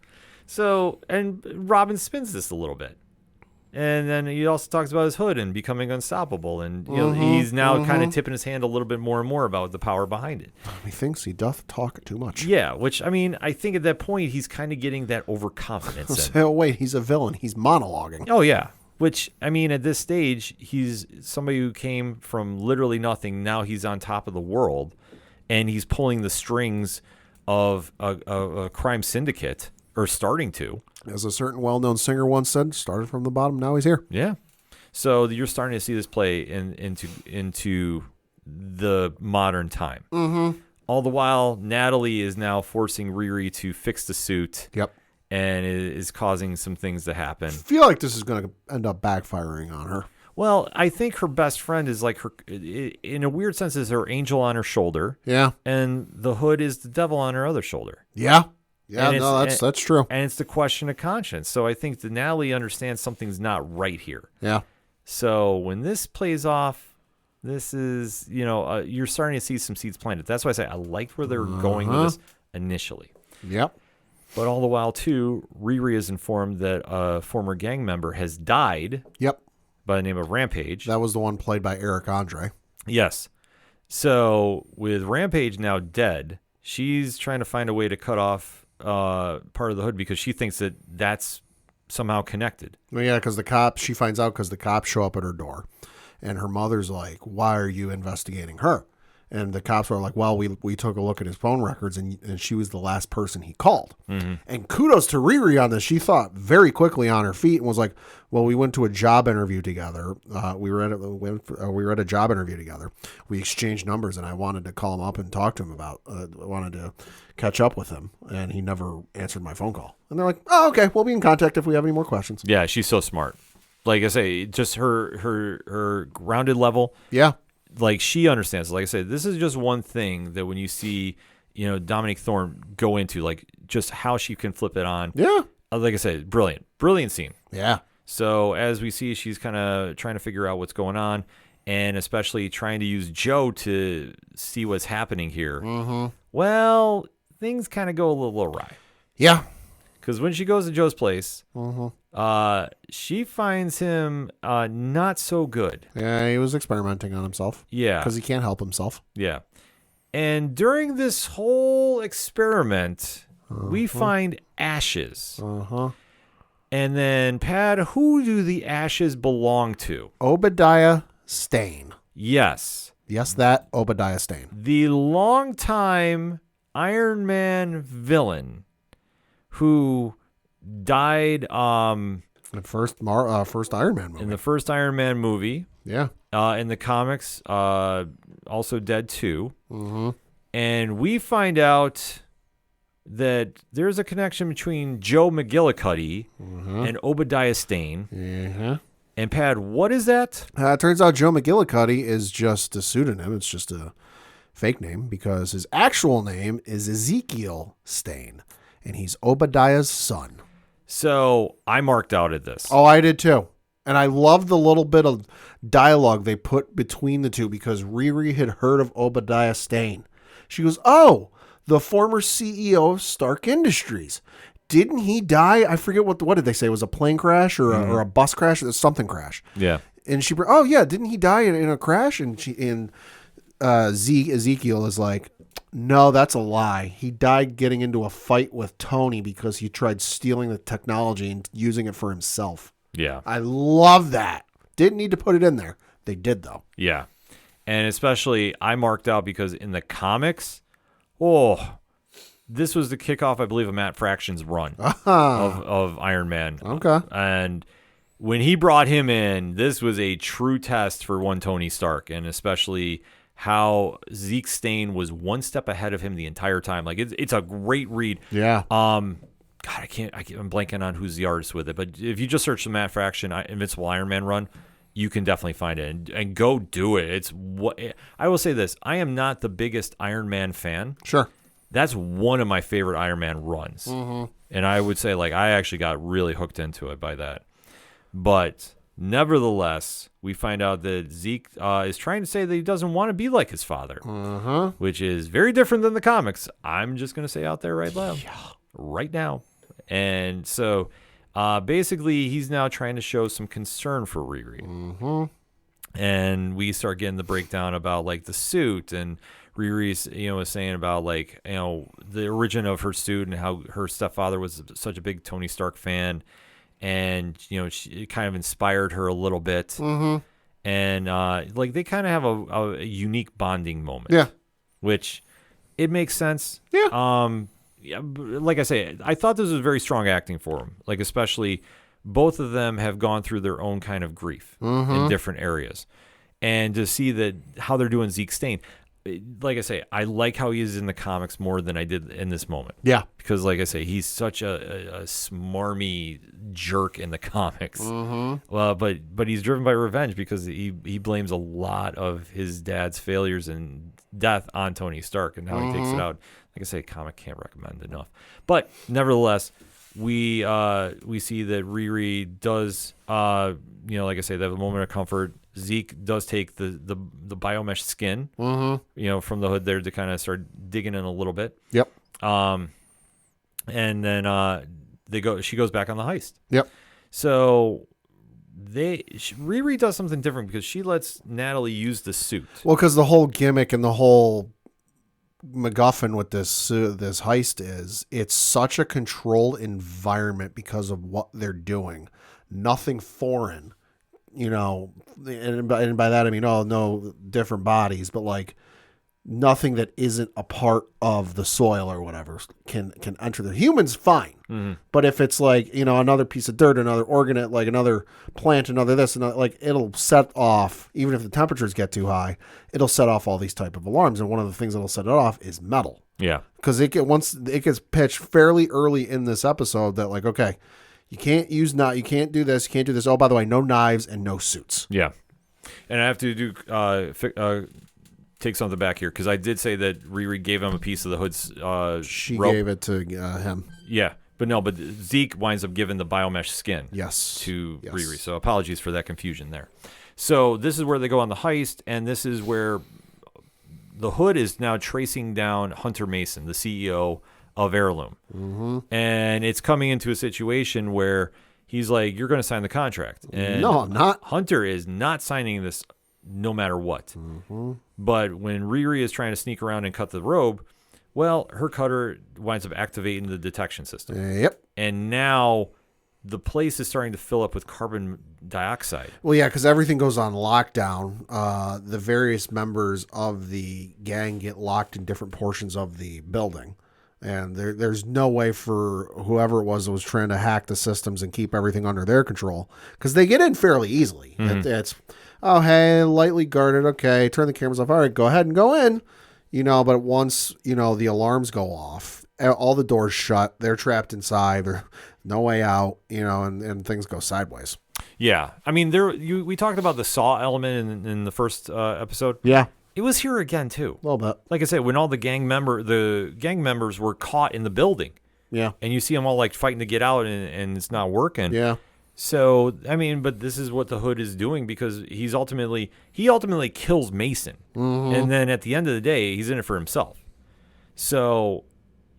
So, and Robin spins this a little bit. And then he also talks about his hood and becoming unstoppable. And he's now kind of tipping his hand a little bit more and more about the power behind it. He thinks he doth talk too much. Yeah, which, I mean, I think at that point he's kind of getting that overconfidence. Oh, wait, he's a villain. He's monologuing. Oh, yeah. Which, I mean, at this stage, he's somebody who came from literally nothing. Now he's on top of the world. And he's pulling the strings of a crime syndicate, or starting to. As a certain well-known singer once said, started from the bottom, now he's here. Yeah. So you're starting to see this play into the modern time. Mm-hmm. All the while, Natalie is now forcing Riri to fix the suit. Yep. And is causing some things to happen. I feel like this is going to end up backfiring on her. Well, I think her best friend is like her, in a weird sense, is her angel on her shoulder. Yeah. And the Hood is the devil on her other shoulder. Yeah. Yeah, And no, that's true. And it's the question of conscience. So I think Denali understands something's not right here. Yeah. So when this plays off, this is, you're starting to see some seeds planted. That's why I say I liked where they were going with this initially. Yep. But all the while, too, Riri is informed that a former gang member has died. Yep. By the name of Rampage. That was the one played by Eric Andre. Yes. So with Rampage now dead, she's trying to find a way to cut off part of the hood because she thinks that that's somehow connected. Well, yeah, because she finds out because the cops show up at her door. And her mother's like, why are you investigating her? And the cops are like, well, we took a look at his phone records, and she was the last person he called. Mm-hmm. And kudos to Riri on this. She thought very quickly on her feet and was like, well, we went to a job interview together. We were at a job interview together. We exchanged numbers, and I wanted to call him up and talk to him about. Wanted to catch up with him, and he never answered my phone call. And they're like, oh, okay, we'll be in contact if we have any more questions. Yeah, she's so smart. Like I say, just her grounded level. Yeah. Like she understands. Like I said, this is just one thing that when you see, Dominique Thorne go into, like just how she can flip it on. Yeah. Like I said, brilliant scene. Yeah. So as we see, she's kind of trying to figure out what's going on, and especially trying to use Joe to see what's happening here. Mm-hmm. Well, things kind of go a little awry. Yeah. Because when she goes to Joe's place, mm-hmm. She finds him not so good. Yeah, he was experimenting on himself. Yeah. Because he can't help himself. Yeah. And during this whole experiment, we find ashes. Uh-huh. And then, Pad, who do the ashes belong to? Obadiah Stane. Yes. Yes, that Obadiah Stane. The longtime Iron Man villain who died in the first Iron Man movie. In the first Iron Man movie. Yeah. In the comics, also dead too. Mm-hmm. And we find out that there's a connection between Joe McGillicuddy and Obadiah Stane. Mm-hmm. And Pad, what is that? It turns out Joe McGillicuddy is just a pseudonym. It's just a fake name because his actual name is Ezekiel Stane, and he's Obadiah's son. So I marked out at this. Oh, I did too. And I love the little bit of dialogue they put between the two because Riri had heard of Obadiah Stane. She goes, oh, the former CEO of Stark Industries. Didn't he die? I forget what did they say? It was a plane crash or a bus crash? Or something crash. Yeah. And she, oh yeah, didn't he die in a crash? And Ezekiel is like, no, that's a lie. He died getting into a fight with Tony because he tried stealing the technology and using it for himself. Yeah. I love that. Didn't need to put it in there. They did, though. Yeah. And especially, I marked out because in the comics, this was the kickoff, I believe, of Matt Fraction's run of Iron Man. Okay. And when he brought him in, this was a true test for one Tony Stark, and especially how Zeke Stane was one step ahead of him the entire time. Like it's a great read. Yeah. God, I'm blanking on who's the artist with it, but if you just search the Matt Fraction Invincible Iron Man run, you can definitely find it and go do it. It's what I will say this: I am not the biggest Iron Man fan. Sure. That's one of my favorite Iron Man runs, and I would say I actually got really hooked into it by that. But nevertheless, we find out that Zeke is trying to say that he doesn't want to be like his father, which is very different than the comics. I'm just going to say out there right now. And so basically, he's now trying to show some concern for Riri. And we start getting the breakdown about the suit, and Riri's is saying about the origin of her suit and how her stepfather was such a big Tony Stark fan. And it kind of inspired her a little bit, and they kind of have a unique bonding moment. Which it makes sense. Like I say, I thought this was very strong acting for him. Especially both of them have gone through their own kind of grief in different areas, and to see that how they're doing Zeke Stane. like I say, I like how he is in the comics more than I did in this moment. Yeah. Because, like I say, he's such a smarmy jerk in the comics. But he's driven by revenge because he blames a lot of his dad's failures and death on Tony Stark, and how he takes it out. Like I say, comic can't recommend enough. But nevertheless, we see that Riri does, like I say, they have a moment of comfort. Zeke does take the biomesh skin, from the hood there to kind of start digging in a little bit. Yep. And then she goes back on the heist. Yep. So Riri does something different because she lets Natalie use the suit. Well, because the whole gimmick and the whole MacGuffin with this heist is it's such a controlled environment because of what they're doing. Nothing foreign, and by that I mean no different bodies, but like nothing that isn't a part of the soil or whatever can enter there. Humans fine, but if it's like another piece of dirt, another organ, like another plant, another this, and like it'll set off. Even if the temperatures get too high, it'll set off all these type of alarms. And one of the things that'll set it off is metal. Yeah, because once it gets pitched fairly early in this episode that like, okay, you can't use you can't do this, you can't do this. Oh, by the way, no knives and no suits. Yeah, and I have to do take something back here because I did say that Riri gave him a piece of the hood's she rope. gave it to him. Yeah, but Zeke winds up giving the biomesh skin to Riri. So apologies for that confusion there. So this is where they go on the heist, and this is where the hood is now tracing down Hunter Mason, the CEO of Heirloom. And it's coming into a situation where he's like, you're going to sign the contract. And no, I'm not. Hunter is not signing this no matter what. But when Riri is trying to sneak around and cut the robe, well, her cutter winds up activating the detection system. Yep. And now the place is starting to fill up with carbon dioxide. Well, yeah, because everything goes on lockdown. The various members of the gang get locked in different portions of the building. And there's no way for whoever it was that was trying to hack the systems and keep everything under their control, because they get in fairly easily. It's, oh, hey, lightly guarded. Okay, turn the cameras off. All right, go ahead and go in. But once, the alarms go off, all the doors shut, they're trapped inside. There's no way out, and things go sideways. Yeah. I mean, we talked about the Saw element in the first episode. Yeah. It was here again, too. A little bit. Like I said, when all the gang members were caught in the building. Yeah. And you see them all like fighting to get out and it's not working. Yeah. So, I mean, but this is what the Hood is doing because he ultimately kills Mason. And then at the end of the day, he's in it for himself. So,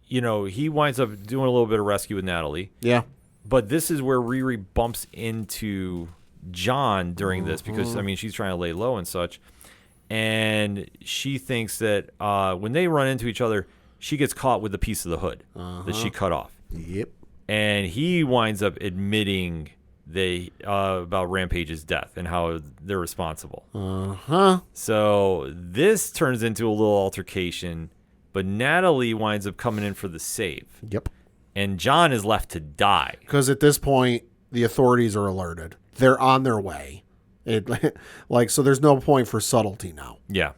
he winds up doing a little bit of rescue with Natalie. Yeah. But this is where Riri bumps into John during this because, I mean, she's trying to lay low and such. And she thinks that when they run into each other, she gets caught with a piece of the hood that she cut off. Yep. And he winds up admitting about Rampage's death and how they're responsible. So this turns into a little altercation, but Natalie winds up coming in for the save. Yep. And John is left to die. Because at this point, the authorities are alerted. They're on their way. So there's no point for subtlety now. Yeah.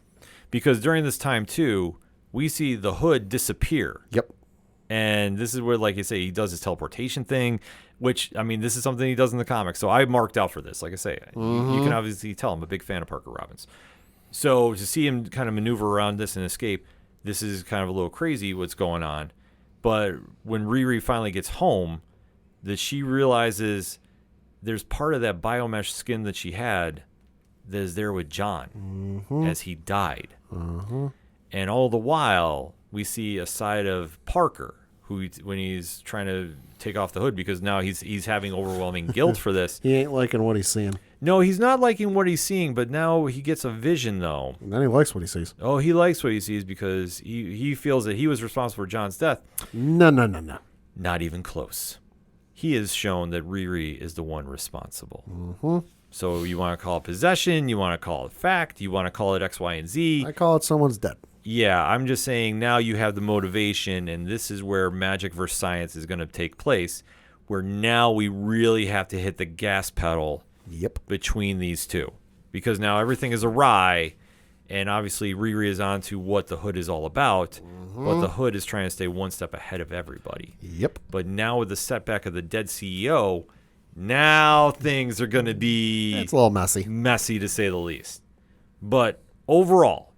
Because during this time, too, we see the Hood disappear. Yep. And this is where, like you say, he does his teleportation thing, which, I mean, this is something he does in the comics. So I marked out for this. Like I say, you can obviously tell I'm a big fan of Parker Robbins. So to see him kind of maneuver around this and escape, this is kind of a little crazy what's going on. But when Riri finally gets home, that she realizes there's part of that biomesh skin that she had that is there with John as he died. And all the while, we see a side of Parker, when he's trying to take off the hood, because now he's having overwhelming guilt for this. He ain't liking what he's seeing. No, he's not liking what he's seeing, but now he gets a vision, though. And then he likes what he sees. Oh, he likes what he sees because he feels that he was responsible for John's death. No. Not even close. He has shown that Riri is the one responsible. So you want to call it possession, you want to call it fact, you want to call it X, Y, and Z. I call it someone's dead. Yeah, I'm just saying now you have the motivation, and this is where magic versus science is going to take place, where now we really have to hit the gas pedal between these two. Because now everything is awry, And obviously, Riri is on to what the Hood is all about, but the Hood is trying to stay one step ahead of everybody. Yep. But now with the setback of the dead CEO, now things are going to be It's a little messy. Messy, to say the least. But overall,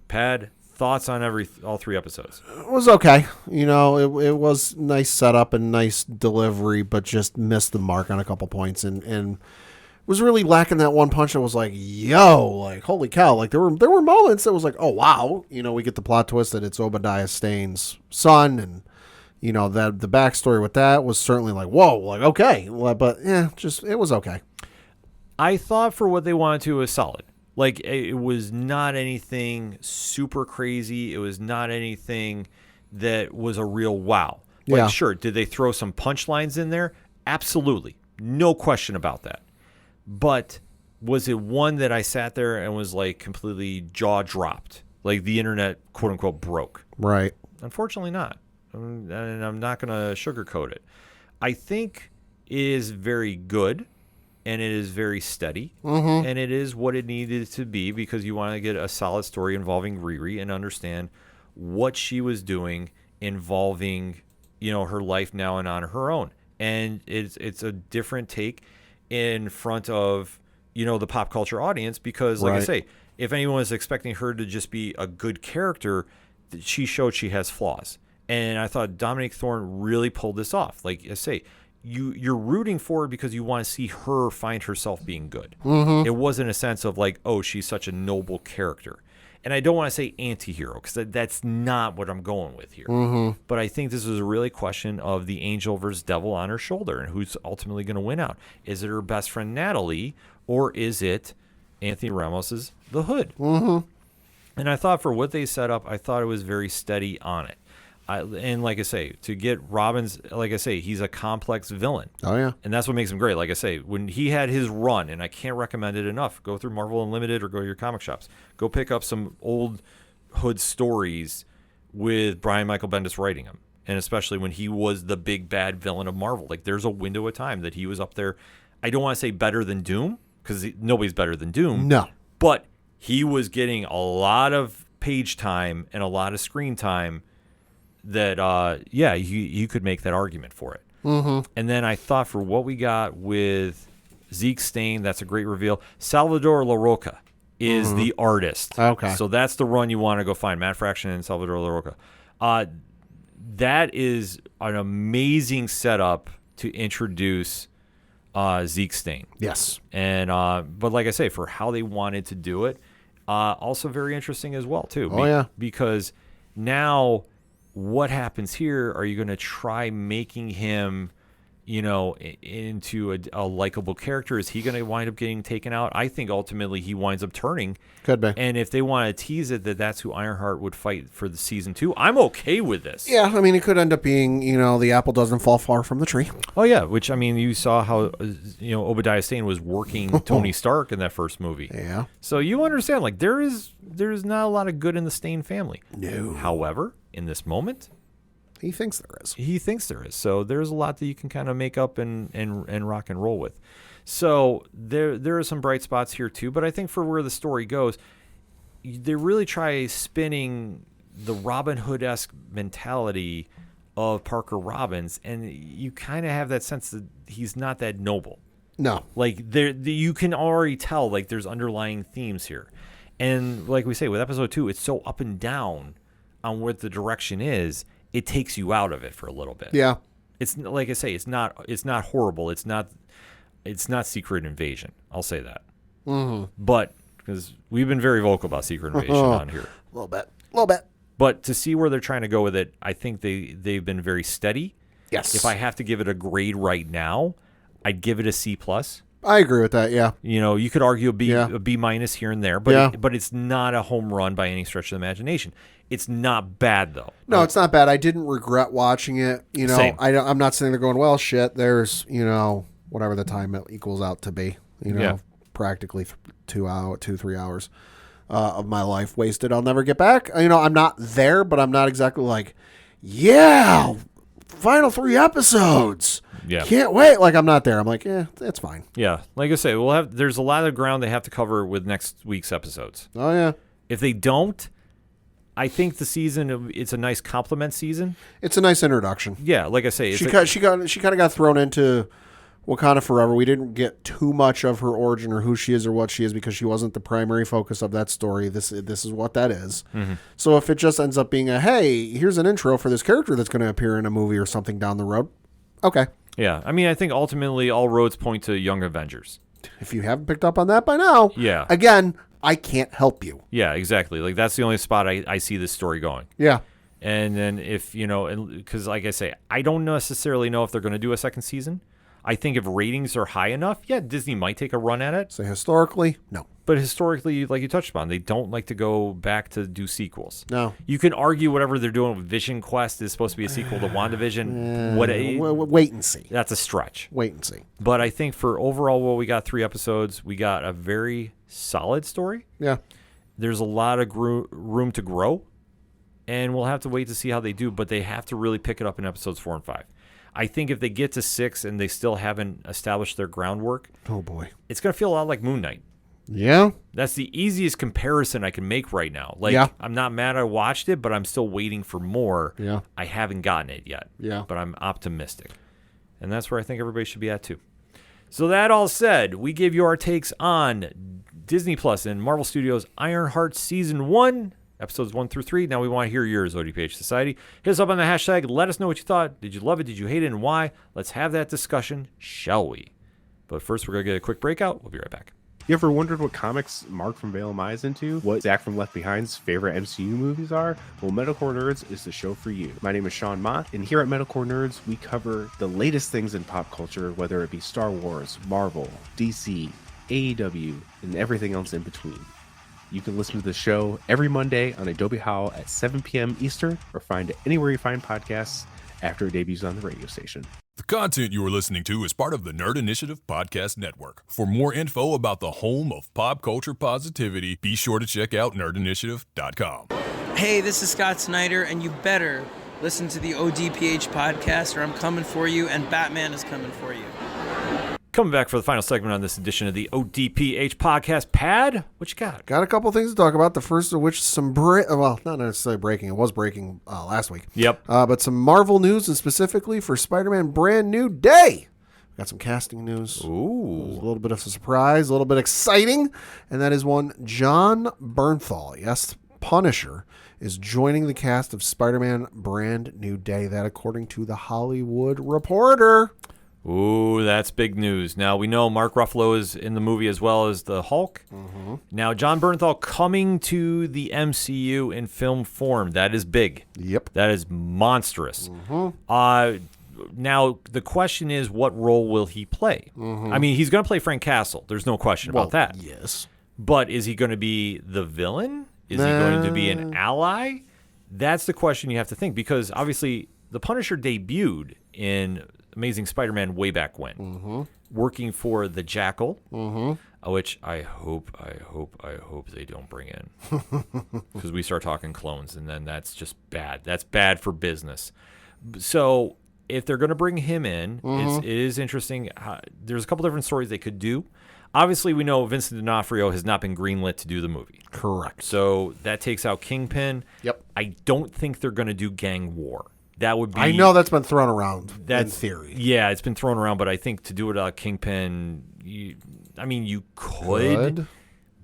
Pad, thoughts on all 3 episodes? It was okay. You know, it was nice setup and nice delivery, but just missed the mark on a couple points and was really lacking that one punch that was like, yo, like, holy cow. Like, there were moments that was like, oh, wow. You know, we get the plot twist that it's Obadiah Stane's son, and, you know, that the backstory with that was certainly like, whoa, like, okay. But, yeah, just, it was okay. I thought for what they wanted to, it was solid. Like, it was not anything super crazy. It was not anything that was a real wow. Like, Yeah. sure, did they throw some punchlines in there? Absolutely. No question about that. But was it one that I sat there and was like completely jaw dropped? Like the internet, quote unquote, broke? Right. Unfortunately not. And I'm not going to sugarcoat it. I think it is very good and it is very steady. And it is what it needed to be because you want to get a solid story involving Riri and understand what she was doing involving, you know, her life now and on her own. And it's a different take in front of, you know, the pop culture audience because, like I say, if anyone was expecting her to just be a good character, she showed she has flaws. And I thought Dominique Thorne really pulled this off. Like I say, you're rooting for her because you want to see her find herself being good. It wasn't a sense of like, oh, she's such a noble character. And I don't want to say anti-hero because that's not what I'm going with here. But I think this is a really question of the angel versus devil on her shoulder and who's ultimately going to win out. Is it her best friend Natalie or is it Anthony Ramos's The Hood? And I thought for what they set up, I thought it was very steady on it. And like I say, to get Robin's, like I say, he's a complex villain. Oh, yeah. And that's what makes him great. Like I say, when he had his run, and I can't recommend it enough, go through Marvel Unlimited or go to your comic shops. Go pick up some old Hood stories with Brian Michael Bendis writing them. And especially when he was the big bad villain of Marvel. Like there's a window of time that he was up there. I don't want to say better than Doom, because nobody's better than Doom. No. But he was getting a lot of page time and a lot of screen time that, you could make that argument for it. And then I thought for what we got with Zeke Stane, that's a great reveal. Salvador LaRocca is the artist. Okay. So that's the run you want to go find, Matt Fraction and Salvador LaRocca. That is an amazing setup to introduce Zeke Stane. Yes. And but like I say, for how they wanted to do it, also very interesting as well, too. Because now what happens here? Are you going to try making him, you know, into a likable character? Is he going to wind up getting taken out? I think ultimately he winds up turning. Could be. And if they want to tease it that that's who Ironheart would fight for the season 2, I'm okay with this. Yeah, I mean, it could end up being, you know, the apple doesn't fall far from the tree. Oh, yeah, which, I mean, you saw how, you know, Obadiah Stane was working Tony Stark in that first movie. Yeah. So you understand, like, there's not a lot of good in the Stane family. No. However, in this moment, he thinks there is. He thinks there is. So there's a lot that you can kind of make up and rock and roll with. So there are some bright spots here too, but I think for where the story goes, they really try spinning the Robin Hood-esque mentality of Parker Robbins, and you kind of have that sense that he's not that noble. No. Like you can already tell like there's underlying themes here. And like we say with episode 2, it's so up and down on what the direction is. It takes you out of it for a little bit. Yeah. It's like I say, it's not horrible. It's not Secret Invasion. I'll say that. But because we've been very vocal about Secret Invasion on here. A little bit. But to see where they're trying to go with it, I think they've been very steady. Yes. If I have to give it a grade right now, I'd give it a C+. I agree with that. Yeah. You know, you could argue a B minus here and there, but Yeah. but it's not a home run by any stretch of the imagination. It's not bad though. No, it's not bad. I didn't regret watching it. You know, Same. I'm not sitting there going, well, shit, there's, you know, whatever the time it equals out to be, you know, practically 3 hours of my life wasted. I'll never get back. You know, I'm not there, but I'm not exactly like, yeah, final 3 episodes. Yeah. Can't wait. Like, I'm not there. I'm like, that's fine. Yeah. Like I say, there's a lot of ground they have to cover with next week's episodes. Oh, yeah. If they don't, I think the season, it's a nice compliment season. It's a nice introduction. Yeah. Like I say, She kind of got thrown into Wakanda Forever. We didn't get too much of her origin or who she is or what she is because she wasn't the primary focus of that story. This is what that is. Mm-hmm. So if it just ends up being hey, here's an intro for this character that's going to appear in a movie or something down the road, okay. Yeah. I mean, I think ultimately all roads point to Young Avengers. If you haven't picked up on that by now, yeah. Again, I can't help you. Yeah, exactly. Like, that's the only spot I see this story going. Yeah. And then if, because like I say, I don't necessarily know if they're going to do a second season. I think if ratings are high enough, yeah, Disney might take a run at it. So historically, no. But historically, like you touched upon, they don't like to go back to do sequels. No. You can argue whatever they're doing with Vision Quest is supposed to be a sequel to WandaVision. Wait and see. That's a stretch. Wait and see. But I think for overall, we got 3 episodes. We got a very solid story. Yeah. There's a lot of room to grow. And we'll have to wait to see how they do. But they have to really pick it up in episodes 4 and 5. I think if they get to 6 and they still haven't established their groundwork, oh boy, it's going to feel a lot like Moon Knight. Yeah. That's the easiest comparison I can make right now. Like, yeah. I'm not mad I watched it, but I'm still waiting for more. Yeah. I haven't gotten it yet. Yeah. But I'm optimistic. And that's where I think everybody should be at too. So that all said, we gave you our takes on Disney Plus and Marvel Studios' Ironheart Season 1. Episodes 1 through 3. Now we want to hear yours, ODPH Society. Hit us up on the hashtag. Let us know what you thought. Did you love it? Did you hate it? And why? Let's have that discussion, shall we? But first, we're going to get a quick breakout. We'll be right back. You ever wondered what comics Mark from Vale is into? What Zach from Left Behind's favorite MCU movies are? Well, Metalcore Nerds is the show for you. My name is Sean Mott, and here at Metalcore Nerds, we cover the latest things in pop culture, whether it be Star Wars, Marvel, DC, AEW, and everything else in between. You can listen to the show every Monday on Adobe Howl at 7 p.m. Eastern, or find it anywhere you find podcasts after it debuts on the radio station. The content you are listening to is part of the Nerd Initiative Podcast Network. For more info about the home of pop culture positivity, be sure to check out nerdinitiative.com. Hey, this is Scott Snyder, and you better listen to the ODPH podcast, or I'm coming for you, and Batman is coming for you. Coming back for the final segment on this edition of the ODPH podcast. Pad, what you got? Got a couple things to talk about. The first of which not necessarily breaking. It was breaking last week. Yep. But some Marvel news, and specifically for Spider-Man Brand New Day. Got some casting news. Ooh. A little bit of a surprise, a little bit exciting. And that is one John Bernthal, yes, Punisher, is joining the cast of Spider-Man Brand New Day. That according to The Hollywood Reporter. Ooh, that's big news. Now, we know Mark Ruffalo is in the movie as well as the Hulk. Mm-hmm. Now, John Bernthal coming to the MCU in film form. That is big. Yep. That is monstrous. Mm-hmm. Now, the question is, what role will he play? Mm-hmm. I mean, he's going to play Frank Castle. There's no question about that. Yes. But is he going to be the villain? Is he going to be an ally? That's the question you have to think, because obviously the Punisher debuted in Amazing Spider-Man way back when, working for the Jackal, which I hope they don't bring in, because we start talking clones, and then that's just bad. That's bad for business. So if they're going to bring him in, it is interesting. There's a couple different stories they could do. Obviously, we know Vincent D'Onofrio has not been greenlit to do the movie. Correct. So that takes out Kingpin. Yep. I don't think they're going to do Gang War. That would be. I know that's been thrown around in theory. Yeah, it's been thrown around, but I think to do it Kingpin, you could,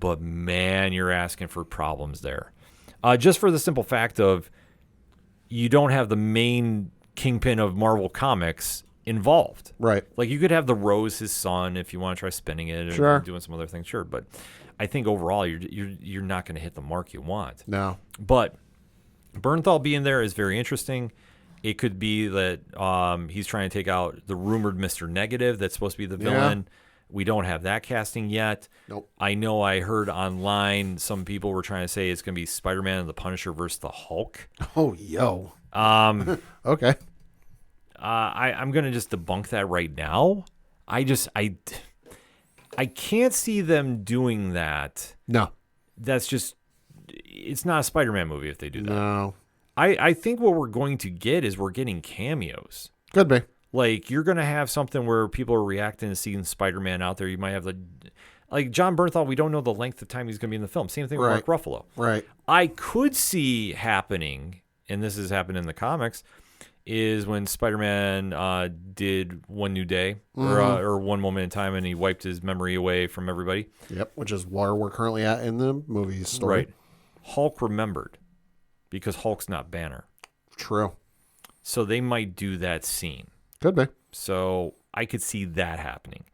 but man, you're asking for problems there. Just for the simple fact of you don't have the main Kingpin of Marvel Comics involved. Right. Like, you could have the Rose, his son, if you want to try spinning it or doing some other things, sure. But I think overall you're not going to hit the mark you want. No. But Bernthal being there is very interesting. It could be that he's trying to take out the rumored Mr. Negative that's supposed to be the villain. We don't have that casting yet. Nope. I know I heard online some people were trying to say it's going to be Spider-Man and the Punisher versus the Hulk. Oh, yo. Okay. I'm going to just debunk that right now. I can't see them doing that. No. That's just, it's not a Spider-Man movie if they do that. No. I think what we're going to get is we're getting cameos. Could be. Like, you're going to have something where people are reacting to seeing Spider-Man out there. You might have like John Bernthal, we don't know the length of time he's going to be in the film. Same thing with Mark Ruffalo. Right. I could see happening, and this has happened in the comics, is when Spider-Man did One New Day or One Moment in Time, and he wiped his memory away from everybody. Yep, which is where we're currently at in the movie story. Right. Hulk remembered because Hulk's not Banner. True. So they might do that scene. Could be. So I could see that happening.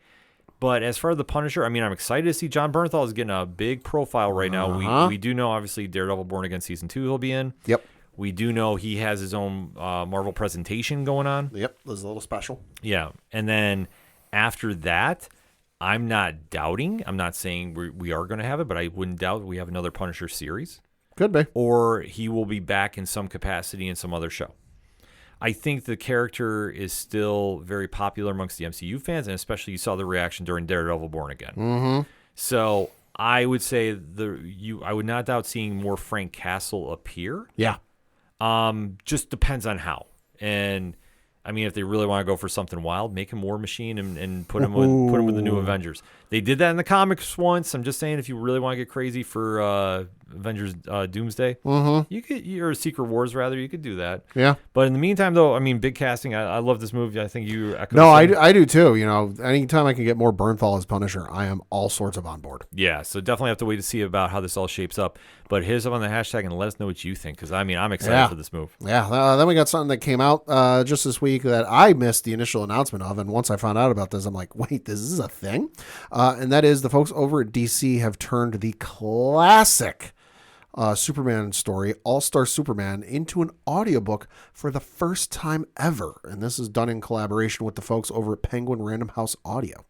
But as far as the Punisher, I mean, I'm excited to see John Bernthal is getting a big profile right now. We do know, obviously, Daredevil Born Again Season 2 he'll be in. Yep. We do know he has his own Marvel presentation going on. Yep, there's a little special. Yeah. And then after that, I'm not doubting. I'm not saying we are going to have it, but I wouldn't doubt we have another Punisher series. Could be. Or he will be back in some capacity in some other show. I think the character is still very popular amongst the MCU fans, and especially you saw the reaction during Daredevil Born Again. Mm-hmm. So I would say I would not doubt seeing more Frank Castle appear. Yeah. Just depends on how. And I mean, if they really want to go for something wild, make him War Machine and put him with the new Avengers. They did that in the comics once. I'm just saying, if you really want to get crazy for Avengers Doomsday, you could, or Secret Wars rather, you could do that. Yeah. But in the meantime, though, I mean, big casting. I love this movie. I think you echo. No, I do too. You know, anytime I can get more Bernthal as Punisher, I am all sorts of on board. Yeah. So definitely have to wait to see about how this all shapes up. But hit us up on the hashtag and let us know what you think, because I mean, I'm excited for this move. Yeah. Then we got something that came out just this week that I missed the initial announcement of, and once I found out about this, I'm like, wait, this is a thing? And that is the folks over at DC have turned the classic Superman story, All-Star Superman, into an audiobook for the first time ever. And this is done in collaboration with the folks over at Penguin Random House Audio.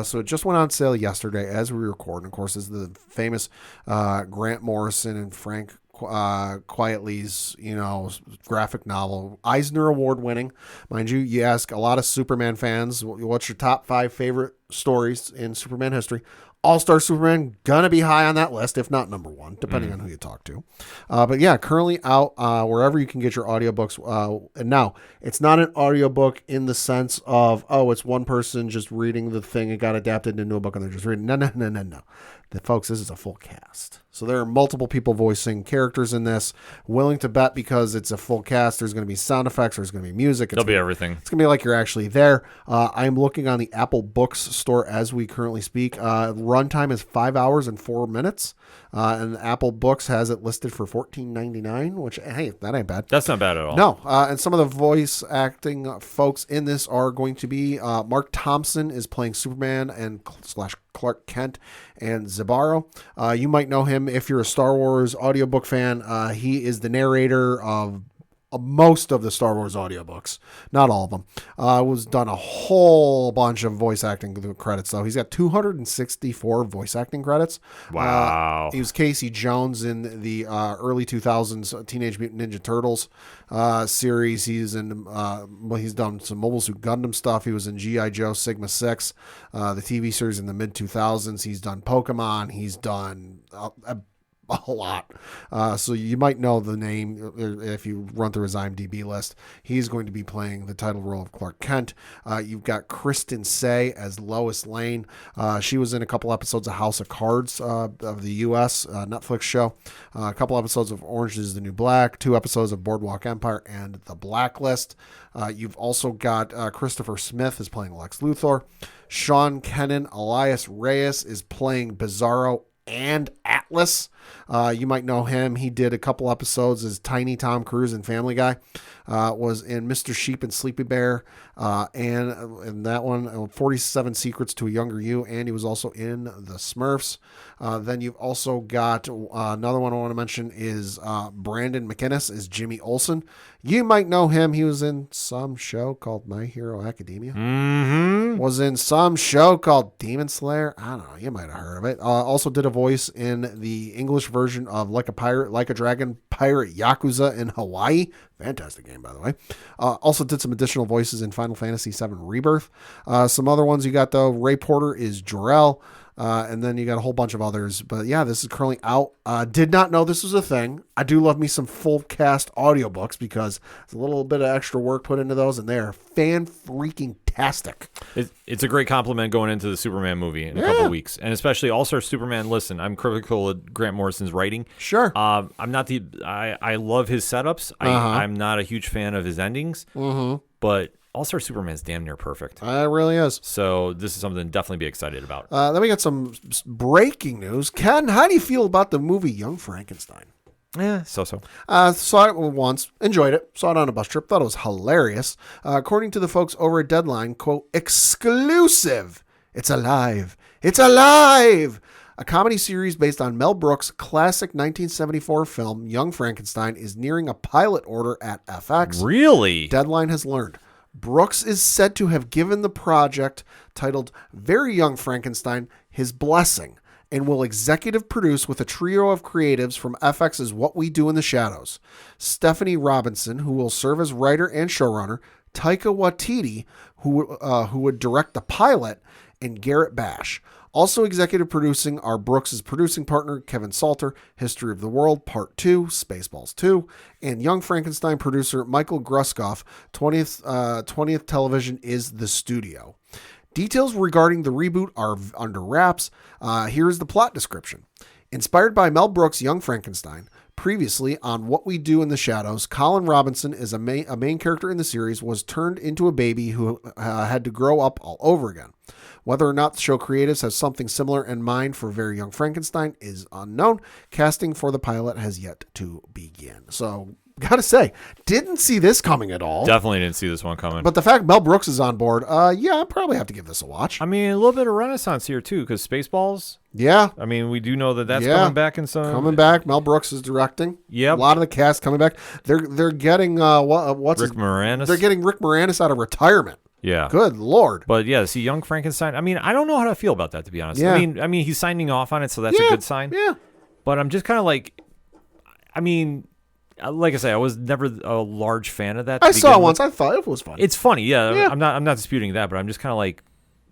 So it just went on sale yesterday as we record. And of course, this is the famous Grant Morrison and Frank Quietly's, graphic novel, Eisner Award winning. Mind you, you ask a lot of Superman fans, what's your top 5 favorite stories in Superman history? All-Star Superman gonna be high on that list, if not number 1, depending on who you talk to. But yeah, currently out wherever you can get your audiobooks. And now, it's not an audiobook in the sense of, it's one person just reading the thing. It got adapted into a book and they're just reading. No. Folks, this is a full cast. So there are multiple people voicing characters in this. Willing to bet, because it's a full cast, there's going to be sound effects, there's going to be music. There'll be everything. It's going to be like you're actually there. I'm looking on the Apple Books store as we currently speak. Runtime is 5 hours and 4 minutes. And Apple Books has it listed for $14.99, which, hey, that ain't bad. That's not bad at all. No. And some of the voice acting folks in this are going to be Mark Thompson is playing Superman and / Clark Kent and Zabaro. You might know him if you're a Star Wars audiobook fan. He is the narrator of most of the Star Wars audiobooks, not all of them. Was done a whole bunch of voice acting credits, though. He's got 264 voice acting credits. Wow. He was Casey Jones in the early 2000s Teenage Mutant Ninja Turtles series. He's done some Mobile Suit Gundam stuff. He was in G.I. Joe Sigma 6, the TV series in the mid 2000s. He's done Pokemon. He's done a lot. So you might know the name if you run through his IMDb list. He's going to be playing the title role of Clark Kent. You've got Kristen Say as Lois Lane. She was in a couple episodes of House of Cards of the U.S. Netflix show. A couple episodes of Orange is the New Black. 2 episodes of Boardwalk Empire and The Blacklist. You've also got Christopher Smith is playing Lex Luthor. Sean Kennan, Elias Reyes is playing Bizarro and Atlas. You might know him. He did a couple episodes as Tiny Tom Cruise in Family Guy. Was in Mr. Sheep and Sleepy Bear. And in that one, 47 Secrets to a Younger You. And he was also in The Smurfs. Then you've also got another one I want to mention is Brandon McInnes is Jimmy Olsen. You might know him. He was in some show called My Hero Academia. Mm-hmm. Was in some show called Demon Slayer. I don't know. You might have heard of it. Also did a voice in the English version of Like a Pirate, Like a Dragon, Pirate Yakuza in Hawaii. Fantastic game, by the way. Also did some additional voices in Final Fantasy VII Rebirth. Some other ones you got, though. Ray Porter is Jor-El. And then you got a whole bunch of others. But yeah, this is currently out. Did not know this was a thing. I do love me some full cast audiobooks because there's a little bit of extra work put into those, and they are fan-freaking-tastic. It's a great compliment going into the Superman movie in a couple weeks. And especially All-Star Superman. Listen, I'm critical of Grant Morrison's writing. Sure. I'm not I love his setups. I'm not a huge fan of his endings. But All-Star Superman is damn near perfect. It really is. So this is something to definitely be excited about. Then we got some breaking news. Ken, how do you feel about the movie Young Frankenstein? So. Saw it once, enjoyed it, saw it on a bus trip, thought it was hilarious. According to the folks over at Deadline, quote, exclusive, it's alive. It's alive! A comedy series based on Mel Brooks' classic 1974 film, Young Frankenstein, is nearing a pilot order at FX. Really? Deadline has learned. Brooks is said to have given the project, titled Very Young Frankenstein, his blessing, and will executive produce with a trio of creatives from FX's What We Do in the Shadows. Stephanie Robinson, who will serve as writer and showrunner, Taika Waititi, who would direct the pilot, and Garrett Bash. Also executive producing are Brooks' producing partner, Kevin Salter, History of the World, Part 2, Spaceballs 2, and Young Frankenstein producer Michael Gruskoff, 20th Television is the studio. Details regarding the reboot are under wraps. Here's the plot description. Inspired by Mel Brooks' Young Frankenstein, previously on What We Do in the Shadows, Colin Robinson is a main character in the series, was turned into a baby who had to grow up all over again. Whether or not the show creatives have something similar in mind for Very Young Frankenstein is unknown. Casting for the pilot has yet to begin. So, gotta say, didn't see this coming at all. Definitely didn't see this one coming. But the fact Mel Brooks is on board, yeah, I probably have to give this a watch. I mean, a little bit of renaissance here, too, because Spaceballs, Yeah. I mean, we do know that's coming back in some... Coming back. Mel Brooks is directing. Yep. A lot of the cast coming back. They're getting, what's Rick Moranis. They're getting Rick Moranis out of retirement. Yeah. Good Lord. But yeah, see Young Frankenstein. I mean, I don't know how to feel about that, to be honest. Yeah. I mean, he's signing off on it, so that's a good sign. Yeah. But I'm just kind of like, I mean, like I say, I was never a large fan of that. I saw it once. I thought it was funny. It's funny, yeah. Yeah. I'm not disputing that, but I'm just kind of like,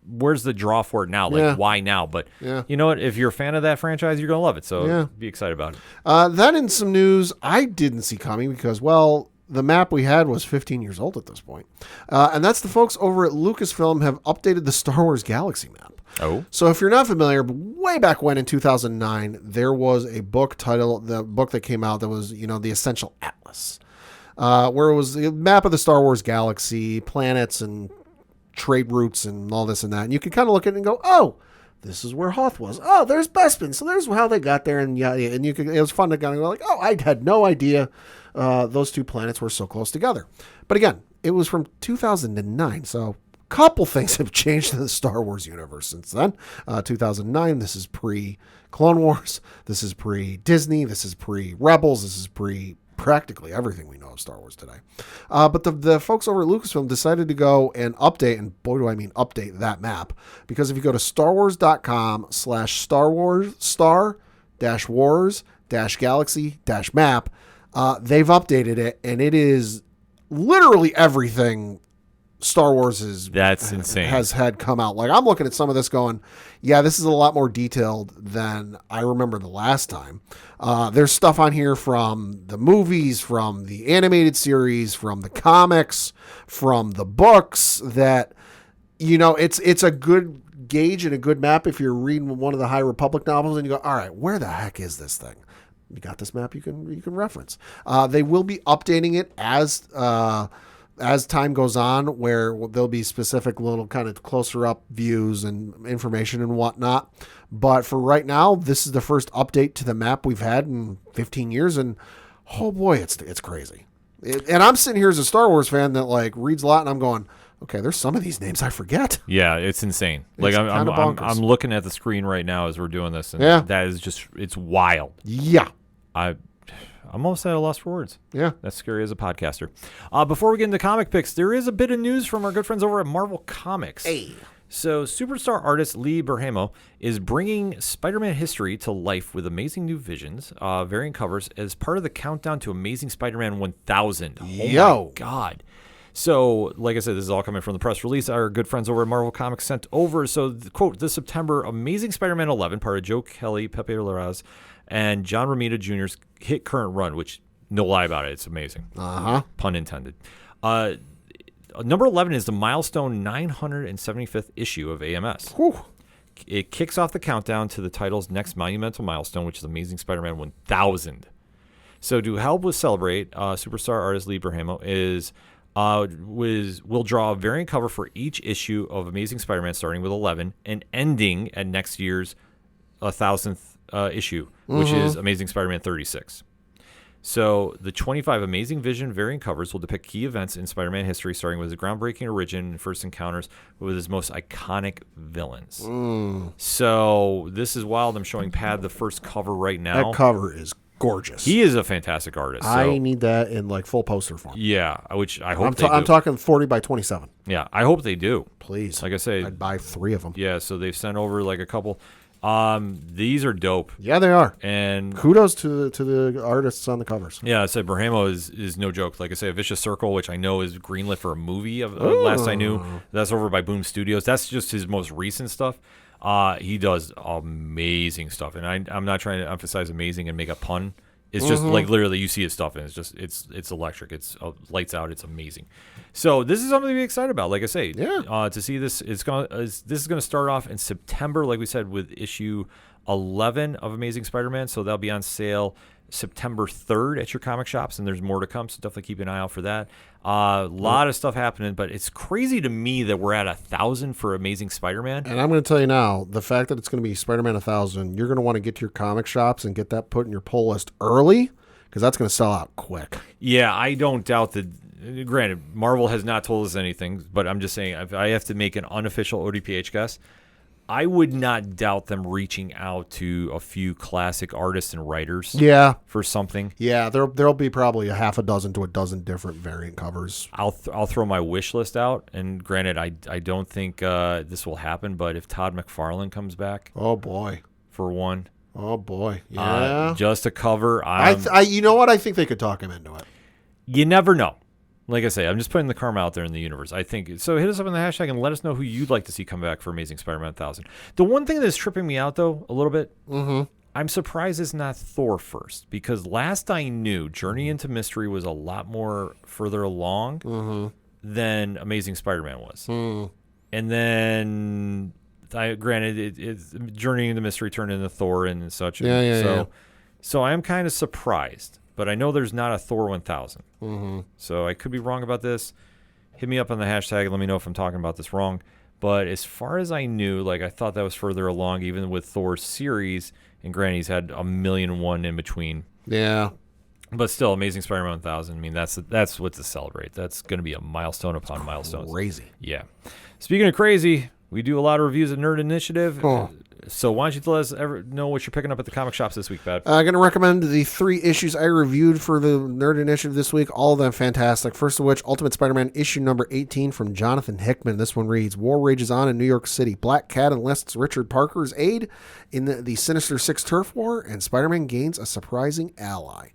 where's the draw for it now? Like, why now? But you know what? If you're a fan of that franchise, you're gonna love it. So be excited about it. Then in some news I didn't see coming because, well, the map we had was 15 years old at this point. And that's the folks over at Lucasfilm have updated the Star Wars Galaxy map. Oh. So if you're not familiar, way back when in 2009, there was a book titled, the book that came out that was, the Essential Atlas, where it was a map of the Star Wars Galaxy, planets and trade routes and all this and that. And you could kind of look at it and go, oh, this is where Hoth was. Oh, there's Bespin. So there's how they got there. And and it was fun to kind of go like, oh, I had no idea those two planets were so close together. But again, it was from 2009. So a couple things have changed in the Star Wars universe since then. 2009, this is pre-Clone Wars. This is pre-Disney. This is pre-Rebels. This is practically everything we know of Star Wars today. But the folks over at Lucasfilm decided to go and update, and boy do I mean update that map, because if you go to starwars.com/star-wars-galaxy-map, they've updated it, and it is literally everything Star Wars That's insane. has had come out. Like, I'm looking at some of this going, yeah, this is a lot more detailed than I remember the last time. There's stuff on here from the movies, from the animated series, from the comics, from the books that, it's a good gauge and a good map if you're reading one of the High Republic novels and you go, all right, where the heck is this thing? You got this map you can reference. They will be updating it as time goes on, where there'll be specific little kind of closer up views and information and whatnot. But for right now, this is the first update to the map we've had in 15 years. And oh boy, it's crazy. And I'm sitting here as a Star Wars fan that like reads a lot, and I'm going, okay, there's some of these names I forget. Yeah, it's insane. It's I'm looking at the screen right now as we're doing this, and that is just, it's wild. Yeah. I'm almost at a loss for words. Yeah. That's scary as a podcaster. Before we get into comic picks, there is a bit of news from our good friends over at Marvel Comics. Hey. So superstar artist Lee Bermejo is bringing Spider-Man history to life with amazing new visions, variant covers, as part of the countdown to Amazing Spider-Man 1000. Oh my God. So, like I said, this is all coming from the press release our good friends over at Marvel Comics sent over. So, quote, this September, Amazing Spider-Man 11, part of Joe Kelly, Pepe Larraz, and John Romita Jr.'s hit current run, which, no lie about it, it's amazing. Pun intended. Number 11 is the milestone 975th issue of AMS. Whew. It kicks off the countdown to the title's next monumental milestone, which is Amazing Spider-Man 1000. So to help us celebrate, superstar artist Lee Berhamo will draw a variant cover for each issue of Amazing Spider-Man, starting with 11 and ending at next year's 1000th issue, which is Amazing Spider-Man 36. So the 25 Amazing Vision variant covers will depict key events in Spider-Man history, starting with his groundbreaking origin and first encounters with his most iconic villains. So this is wild. I'm showing Pad the first cover right now. That cover is gorgeous. He is a fantastic artist. So, I need that in like full poster form. yeah, which I hope they do. I'm talking 40 by 27. Yeah, I hope they do. Please. Like I say, I'd buy 3 of them. yeah, so they've sent over like a couple. These are dope. Yeah, they are. And Kudos to the artists on the covers. yeah, I said Berhamo is no joke. Like I say, A Vicious Circle, which I know is greenlit for a movie. Last I knew, that's over by Boom Studios. That's just his most recent stuff. He does amazing stuff, and I'm not trying to emphasize amazing and make a pun. It's just like literally you see his stuff, and it's electric. It's lights out. It's amazing. So this is something to be excited about. Like I say, to see this, this is going to start off in September, like we said, with issue 11 of Amazing Spider-Man. So that'll be on sale September 3rd at your comic shops, and there's more to come. So definitely keep an eye out for that. A lot of stuff happening, but it's crazy to me that we're at 1,000 for Amazing Spider-Man. And I'm going to tell you now, the fact that it's going to be Spider-Man 1000, you're going to want to get to your comic shops and get that put in your pull list early, because that's going to sell out quick. Yeah, I don't doubt that. Granted, Marvel has not told us anything, but I'm just saying, if I have to make an unofficial ODPH guess, I would not doubt them reaching out to a few classic artists and writers for something. Yeah, there'll be probably a half a dozen to a dozen different variant covers. I'll throw my wish list out, and granted, I don't think this will happen, but if Todd McFarlane comes back, oh boy, for one, oh boy, yeah, just a cover. You know what? I think they could talk him into it. You never know. Like I say, I'm just putting the karma out there in the universe. I think so. Hit us up in the hashtag and let us know who you'd like to see come back for Amazing Spider-Man 1000. The one thing that's tripping me out, though, a little bit, I'm surprised it's not Thor first, because last I knew, Journey into Mystery was a lot more further along than Amazing Spider-Man was. And then, granted, it's Journey into Mystery turned into Thor and such. So I am kind of surprised. But I know there's not a Thor 1000. So I could be wrong about this. Hit me up on the hashtag and let me know if I'm talking about this wrong. But as far as I knew, like I thought that was further along, even with Thor's series. And granted, he's had 1,000,001 in between. Yeah. But still, Amazing Spider-Man 1000. I mean, that's what to celebrate. That's going to be a milestone upon milestones. Crazy. Yeah. Speaking of crazy, we do a lot of reviews at Nerd Initiative. So why don't you let us know what you're picking up at the comic shops this week, Pat? I'm going to recommend the 3 issues I reviewed for the Nerd Initiative this week. All of them fantastic. First of which, Ultimate Spider-Man issue number 18 from Jonathan Hickman. This one reads, War rages on in New York City. Black Cat enlists Richard Parker's aid in the Sinister Six turf war, and Spider-Man gains a surprising ally.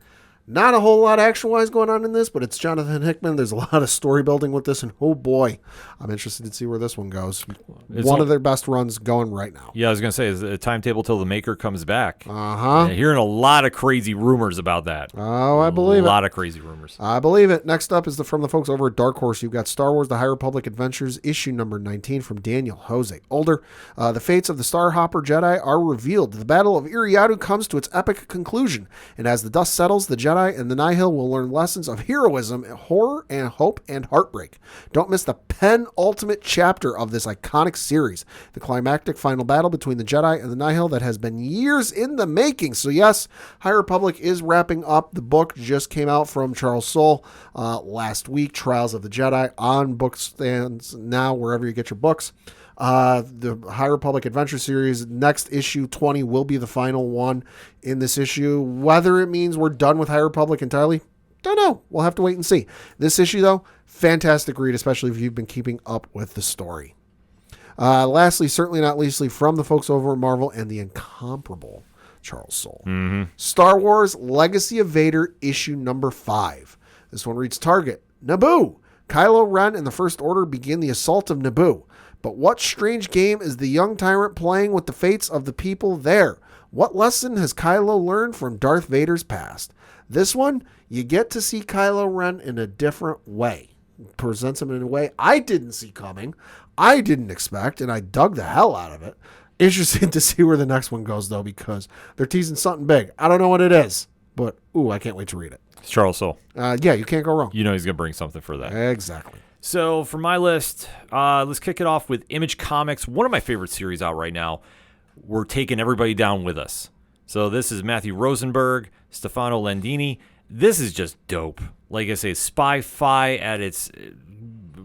Not a whole lot action-wise going on in this, but it's Jonathan Hickman. There's a lot of story building with this, and oh boy, I'm interested to see where this one goes. One of their best runs going right now. Yeah, I was going to say, is a timetable till the Maker comes back. Hearing a lot of crazy rumors about that. Oh, I believe it. A lot of crazy rumors. I believe it. Next up is from the folks over at Dark Horse. You've got Star Wars The High Republic Adventures, issue number 19 from Daniel Jose Older. The fates of the Starhopper Jedi are revealed. The Battle of Iriadu comes to its epic conclusion, and as the dust settles, the Jedi and the Nihil will learn lessons of heroism, horror, and hope and heartbreak. Don't miss the penultimate chapter of this iconic series, the climactic final battle between the Jedi and the Nihil that has been years in the making. So yes, High Republic is wrapping up. The book just came out from Charles Soule last week, Trials of the Jedi, on bookstands now, wherever you get your books. The High Republic Adventure Series, next issue 20 will be the final one in this issue. Whether it means we're done with High Republic entirely, don't know. We'll have to wait and see. This issue, though, fantastic read, especially if you've been keeping up with the story. Lastly, certainly not leastly, from the folks over at Marvel and the incomparable Charles Soule. Star Wars Legacy of Vader, issue number 5. This one reads, Target, Naboo. Kylo Ren and the First Order begin the assault of Naboo. But what strange game is the young tyrant playing with the fates of the people there? What lesson has Kylo learned from Darth Vader's past? This one, you get to see Kylo Ren in a different way. Presents him in a way I didn't see coming, I didn't expect, and I dug the hell out of it. Interesting to see where the next one goes, though, because they're teasing something big. I don't know what it is, but, I can't wait to read it. It's Charles Soule. Yeah, you can't go wrong. You know he's going to bring something for that. Exactly. So for my list, let's kick it off with Image Comics, one of my favorite series out right now. We're taking everybody down with us. So this is Matthew Rosenberg, Stefano Landini. This is just dope. Like I say, spy-fi at its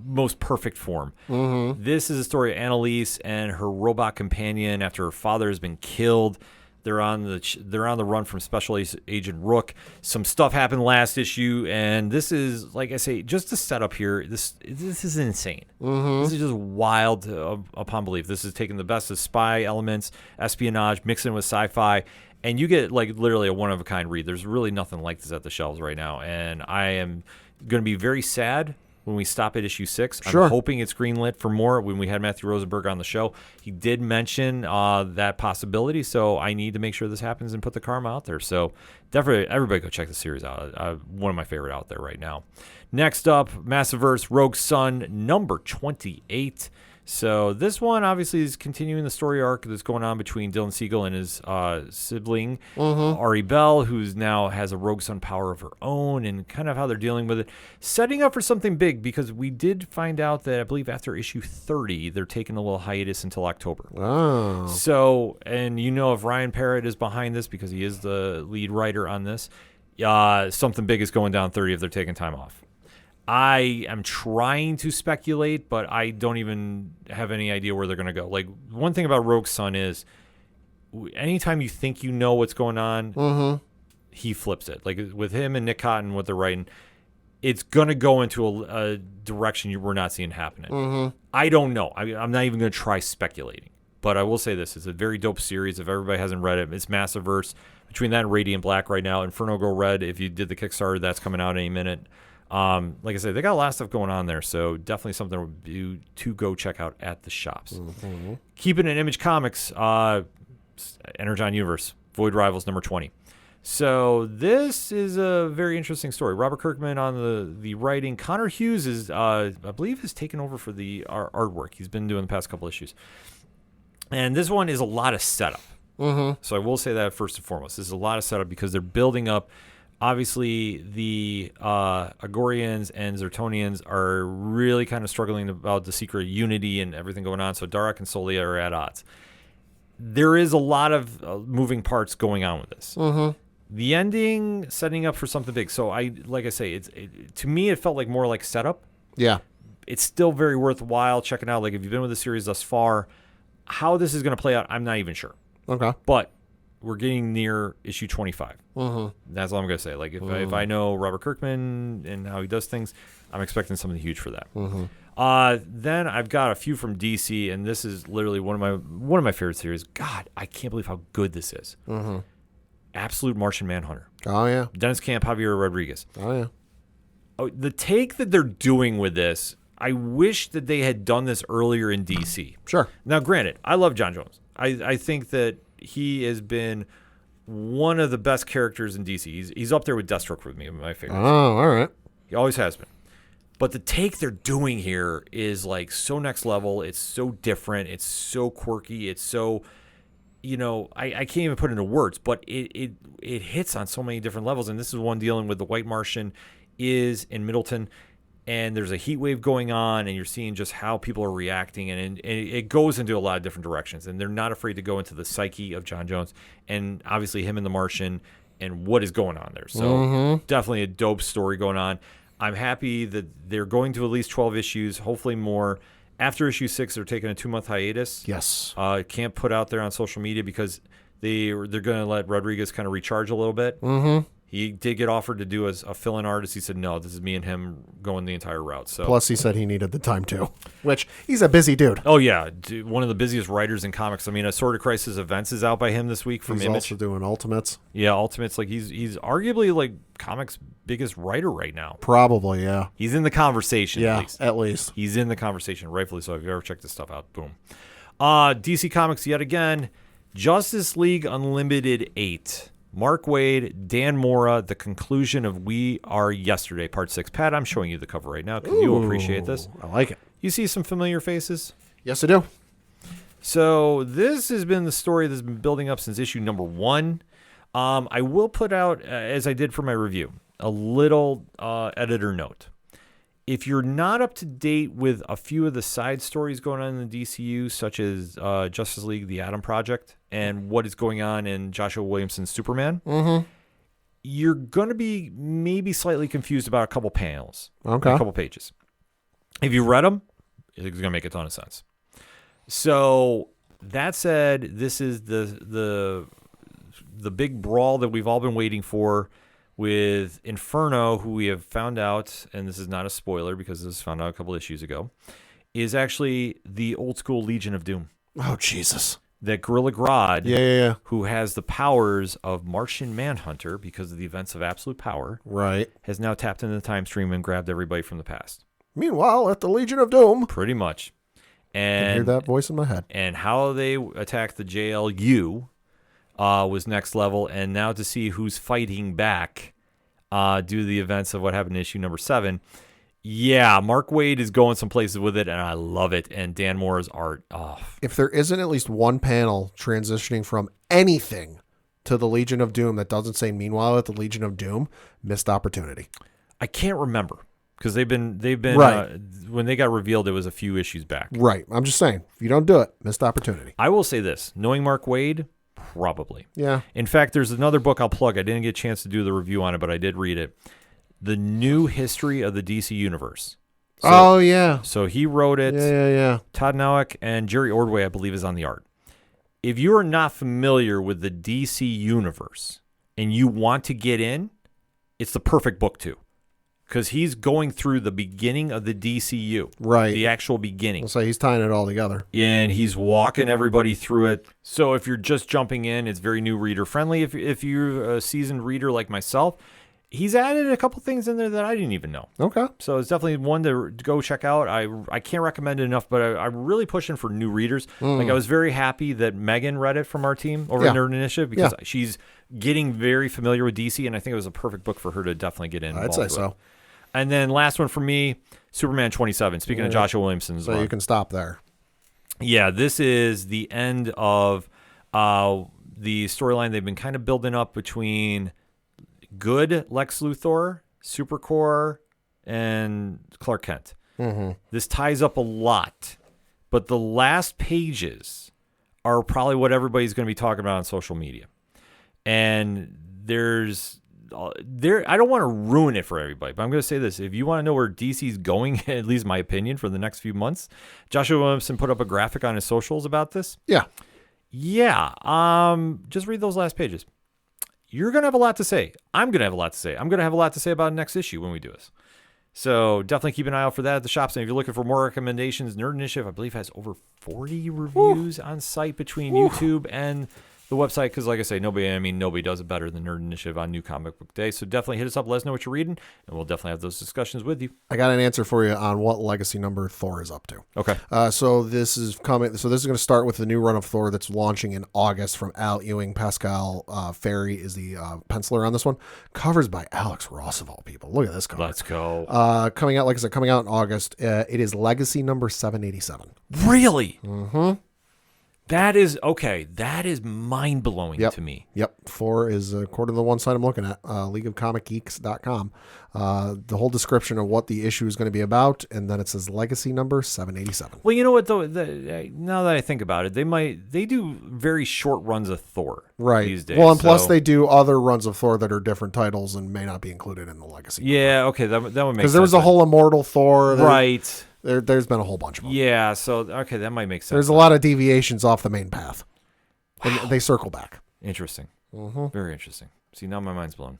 most perfect form. Mm-hmm. This is a story of Annalise and her robot companion after her father has been killed. They're on the run from Special Agent Rook. Some stuff happened last issue, and this is, like I say, just to set up here. This is insane. Mm-hmm. This is just wild upon belief. This is taking the best of spy elements, espionage, mixing with sci-fi, and you get like literally a one-of-a-kind read. There's really nothing like this at the shelves right now, and I am going to be very sad when we stop at issue 6. Sure. I'm hoping it's greenlit for more. When we had Matthew Rosenberg on the show, he did mention that possibility, so I need to make sure this happens and put the karma out there. So definitely, everybody go check the series out. One of my favorite out there right now. Next up, Massiverse Rogue Sun, number 28. So this one obviously is continuing the story arc that's going on between Dylan Siegel and his sibling, Ari Bell, who's now has a Rogue Sun power of her own, and kind of how they're dealing with it. Setting up for something big, because we did find out that I believe after issue 30, they're taking a little hiatus until October. Oh. So, and if Ryan Parrott is behind this, because he is the lead writer on this, something big is going down 30 if they're taking time off. I am trying to speculate, but I don't even have any idea where they're going to go. Like, one thing about Rogue Sun is anytime you think you know what's going on, he flips it. Like, with him and Nick Cotton, what they're writing, it's going to go into a direction we're not seeing happening. I don't know. I'm not even going to try speculating. But I will say this. It's a very dope series. If everybody hasn't read it, it's Massiverse. Between that and Radiant Black right now, Inferno Go Red, if you did the Kickstarter, that's coming out any minute. Like I said, they got a lot of stuff going on there, so definitely something to go check out at the shops. Keeping in Image Comics, Energon Universe, Void Rivals number 20. So this is a very interesting story. Robert Kirkman on the writing. Connor Hughes is, I believe, has taken over for the artwork. He's been doing the past couple issues. And this one is a lot of setup. So I will say that first and foremost. This is a lot of setup because they're building up. Obviously, the Agorians and Zertonians are really kind of struggling about the secret unity and everything going on. So Darok and Solia are at odds. There is a lot of moving parts going on with this. The ending setting up for something big. So like I say, to me it felt like more like setup. Yeah, it's still very worthwhile checking out. Like, if you've been with the series thus far, how this is going to play out, I'm not even sure. Okay, but we're getting near issue 25. That's all I'm going to say. Like, if I know Robert Kirkman and how he does things, I'm expecting something huge for that. Then I've got a few from DC, and this is literally one of my favorite series. God, I can't believe how good this is. Absolute Martian Manhunter. Oh, yeah. Dennis Camp, Javier Rodriguez. Oh, yeah. Oh, the take that they're doing with this, I wish that they had done this earlier in DC. Sure. Now, granted, I love John Jones. I think that he has been one of the best characters in DC. He's up there with Deathstroke with me, my favorite. Oh, all right. He always has been. But the take they're doing here is like so next level. It's so different. It's so quirky. It's so, I can't even put it into words, but it hits on so many different levels. And this is one dealing with the White Martian is in Middleton, and there's a heat wave going on, and you're seeing just how people are reacting, and it goes into a lot of different directions. And they're not afraid to go into the psyche of John Jones, and obviously him and the Martian, and what is going on there. So definitely a dope story going on. I'm happy that they're going to at least 12 issues, hopefully more. After issue 6, they're taking a 2-month hiatus. Yes. Can't put out there on social media because they're going to let Rodriguez kind of recharge a little bit. He did get offered to do a fill-in artist. He said, no, this is me and him going the entire route. So Plus, he said he needed the time too, which he's a busy dude. Oh, yeah. One of the busiest writers in comics. I mean, Assorted Crisis Events is out by him this week from He's Image. also doing Ultimates. Yeah, Ultimates. Like he's arguably like comics' biggest writer right now. Probably, yeah. He's in the conversation, Yeah, at least. at least. He's in the conversation, rightfully so. If you ever checked this stuff out, boom. DC Comics yet again. Justice League Unlimited 8. Mark Waid, Dan Mora, the conclusion of We Are Yesterday, Part 6. Pat, I'm showing you the cover right now because you'll appreciate this. I like it. You see some familiar faces? Yes, I do. So this has been the story that's been building up since issue number 1. I will put out, as I did for my review, a little editor note. If you're not up to date with a few of the side stories going on in the DCU, such as Justice League, The Atom Project, and what is going on in Joshua Williamson's Superman, you're going to be maybe slightly confused about a couple panels, a couple pages. If you read them, it's going to make a ton of sense. So that said, this is the big brawl that we've all been waiting for with Inferno, who we have found out, and this is not a spoiler because this was found out a couple issues ago, is actually the old school Legion of Doom. Oh, Jesus. That Gorilla Grodd, Yeah. who has the powers of Martian Manhunter because of the events of Absolute Power, Right. has now tapped into the time stream and grabbed everybody from the past. Meanwhile, at the Legion of Doom. Pretty much. I can hear that voice in my head. And how they attacked the JLU was next level, and now to see who's fighting back due to the events of what happened in issue number 7. Yeah, Mark Waid is going some places with it, and I love it. And Dan Mora's art. Oh. If there isn't at least one panel transitioning from anything to the Legion of Doom that doesn't say "Meanwhile at the Legion of Doom," missed opportunity. I can't remember because they've been Right. When they got revealed, it was a few issues back. Right. I'm just saying, if you don't do it, missed opportunity. I will say this: knowing Mark Waid, probably. Yeah. In fact, there's another book I'll plug. I didn't get a chance to do the review on it, but I did read it. The New History of the DC Universe. Oh, yeah. So he wrote it. Yeah. Todd Nowick and Jerry Ordway, I believe, is on the art. If you are not familiar with the DC Universe and you want to get in, it's the perfect book too. Because he's going through the beginning of the DCU. Right. The actual beginning. So he's tying it all together. And he's walking everybody through it. So if you're just jumping in, it's very new reader friendly. If you're a seasoned reader like myself, he's added a couple things in there that I didn't even know. Okay. So it's definitely one to go check out. I can't recommend it enough, but I'm really pushing for new readers. Like I was very happy that Megan read it from our team over at Nerd Initiative because she's getting very familiar with DC, and I think it was a perfect book for her to definitely get in. I'd say so. And then last one for me, Superman 27. Speaking of Joshua Williamson's So you can stop there. Yeah, this is the end of the storyline they've been kind of building up between good Lex Luthor, Supercore, and Clark Kent. This ties up a lot, but the last pages are probably what everybody's going to be talking about on social media. And I don't want to ruin it for everybody, but I'm going to say this. If you want to know where DC's going, at least my opinion, for the next few months, Joshua Williamson put up a graphic on his socials about this. Yeah. Just read those last pages. You're going to have a lot to say. I'm going to have a lot to say. I'm going to have a lot to say about next issue when we do this. So definitely keep an eye out for that at the shops. And if you're looking for more recommendations, Nerd Initiative, I believe, has over 40 reviews on site between YouTube and the website, because like I say, nobody does it better than Nerd Initiative on New Comic Book Day. So definitely hit us up, let us know what you're reading, and we'll definitely have those discussions with you. I got an answer for you on what legacy number Thor is up to. Okay. So this is coming. So this is going to start with the new run of Thor that's launching in August from Al Ewing. Pascal Ferry is the penciler on this one. Covers by Alex Ross of all people. Look at this cover. Let's go. Coming out, like I said, coming out in August. It is legacy number 787. Really? Mm-hmm. That is okay. That is mind-blowing to me. Yep. Thor is, according to the one site I'm looking at, leagueofcomicgeeks.com, the whole description of what the issue is going to be about, and then it says legacy number 787. Well, you know what, though? Now that I think about it, they do very short runs of Thor these days. Well, and plus they do other runs of Thor that are different titles and may not be included in the legacy. Yeah, okay. That would make sense. Because there was a whole Immortal Thor. Right. There's been a whole bunch of them. Yeah, so, okay, that might make sense. There's a lot of deviations off the main path. And they circle back. Interesting. Mm-hmm. Very interesting. See, now my mind's blown.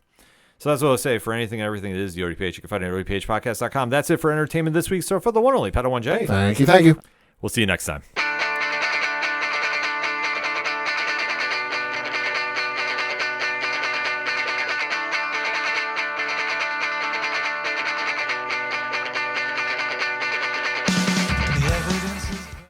So that's what I'll say for anything and everything that is the ODPH. You can find it at odphpodcast.com. That's it for entertainment this week. So for the one only, Pedal 1J. Thank you. We'll see you next time.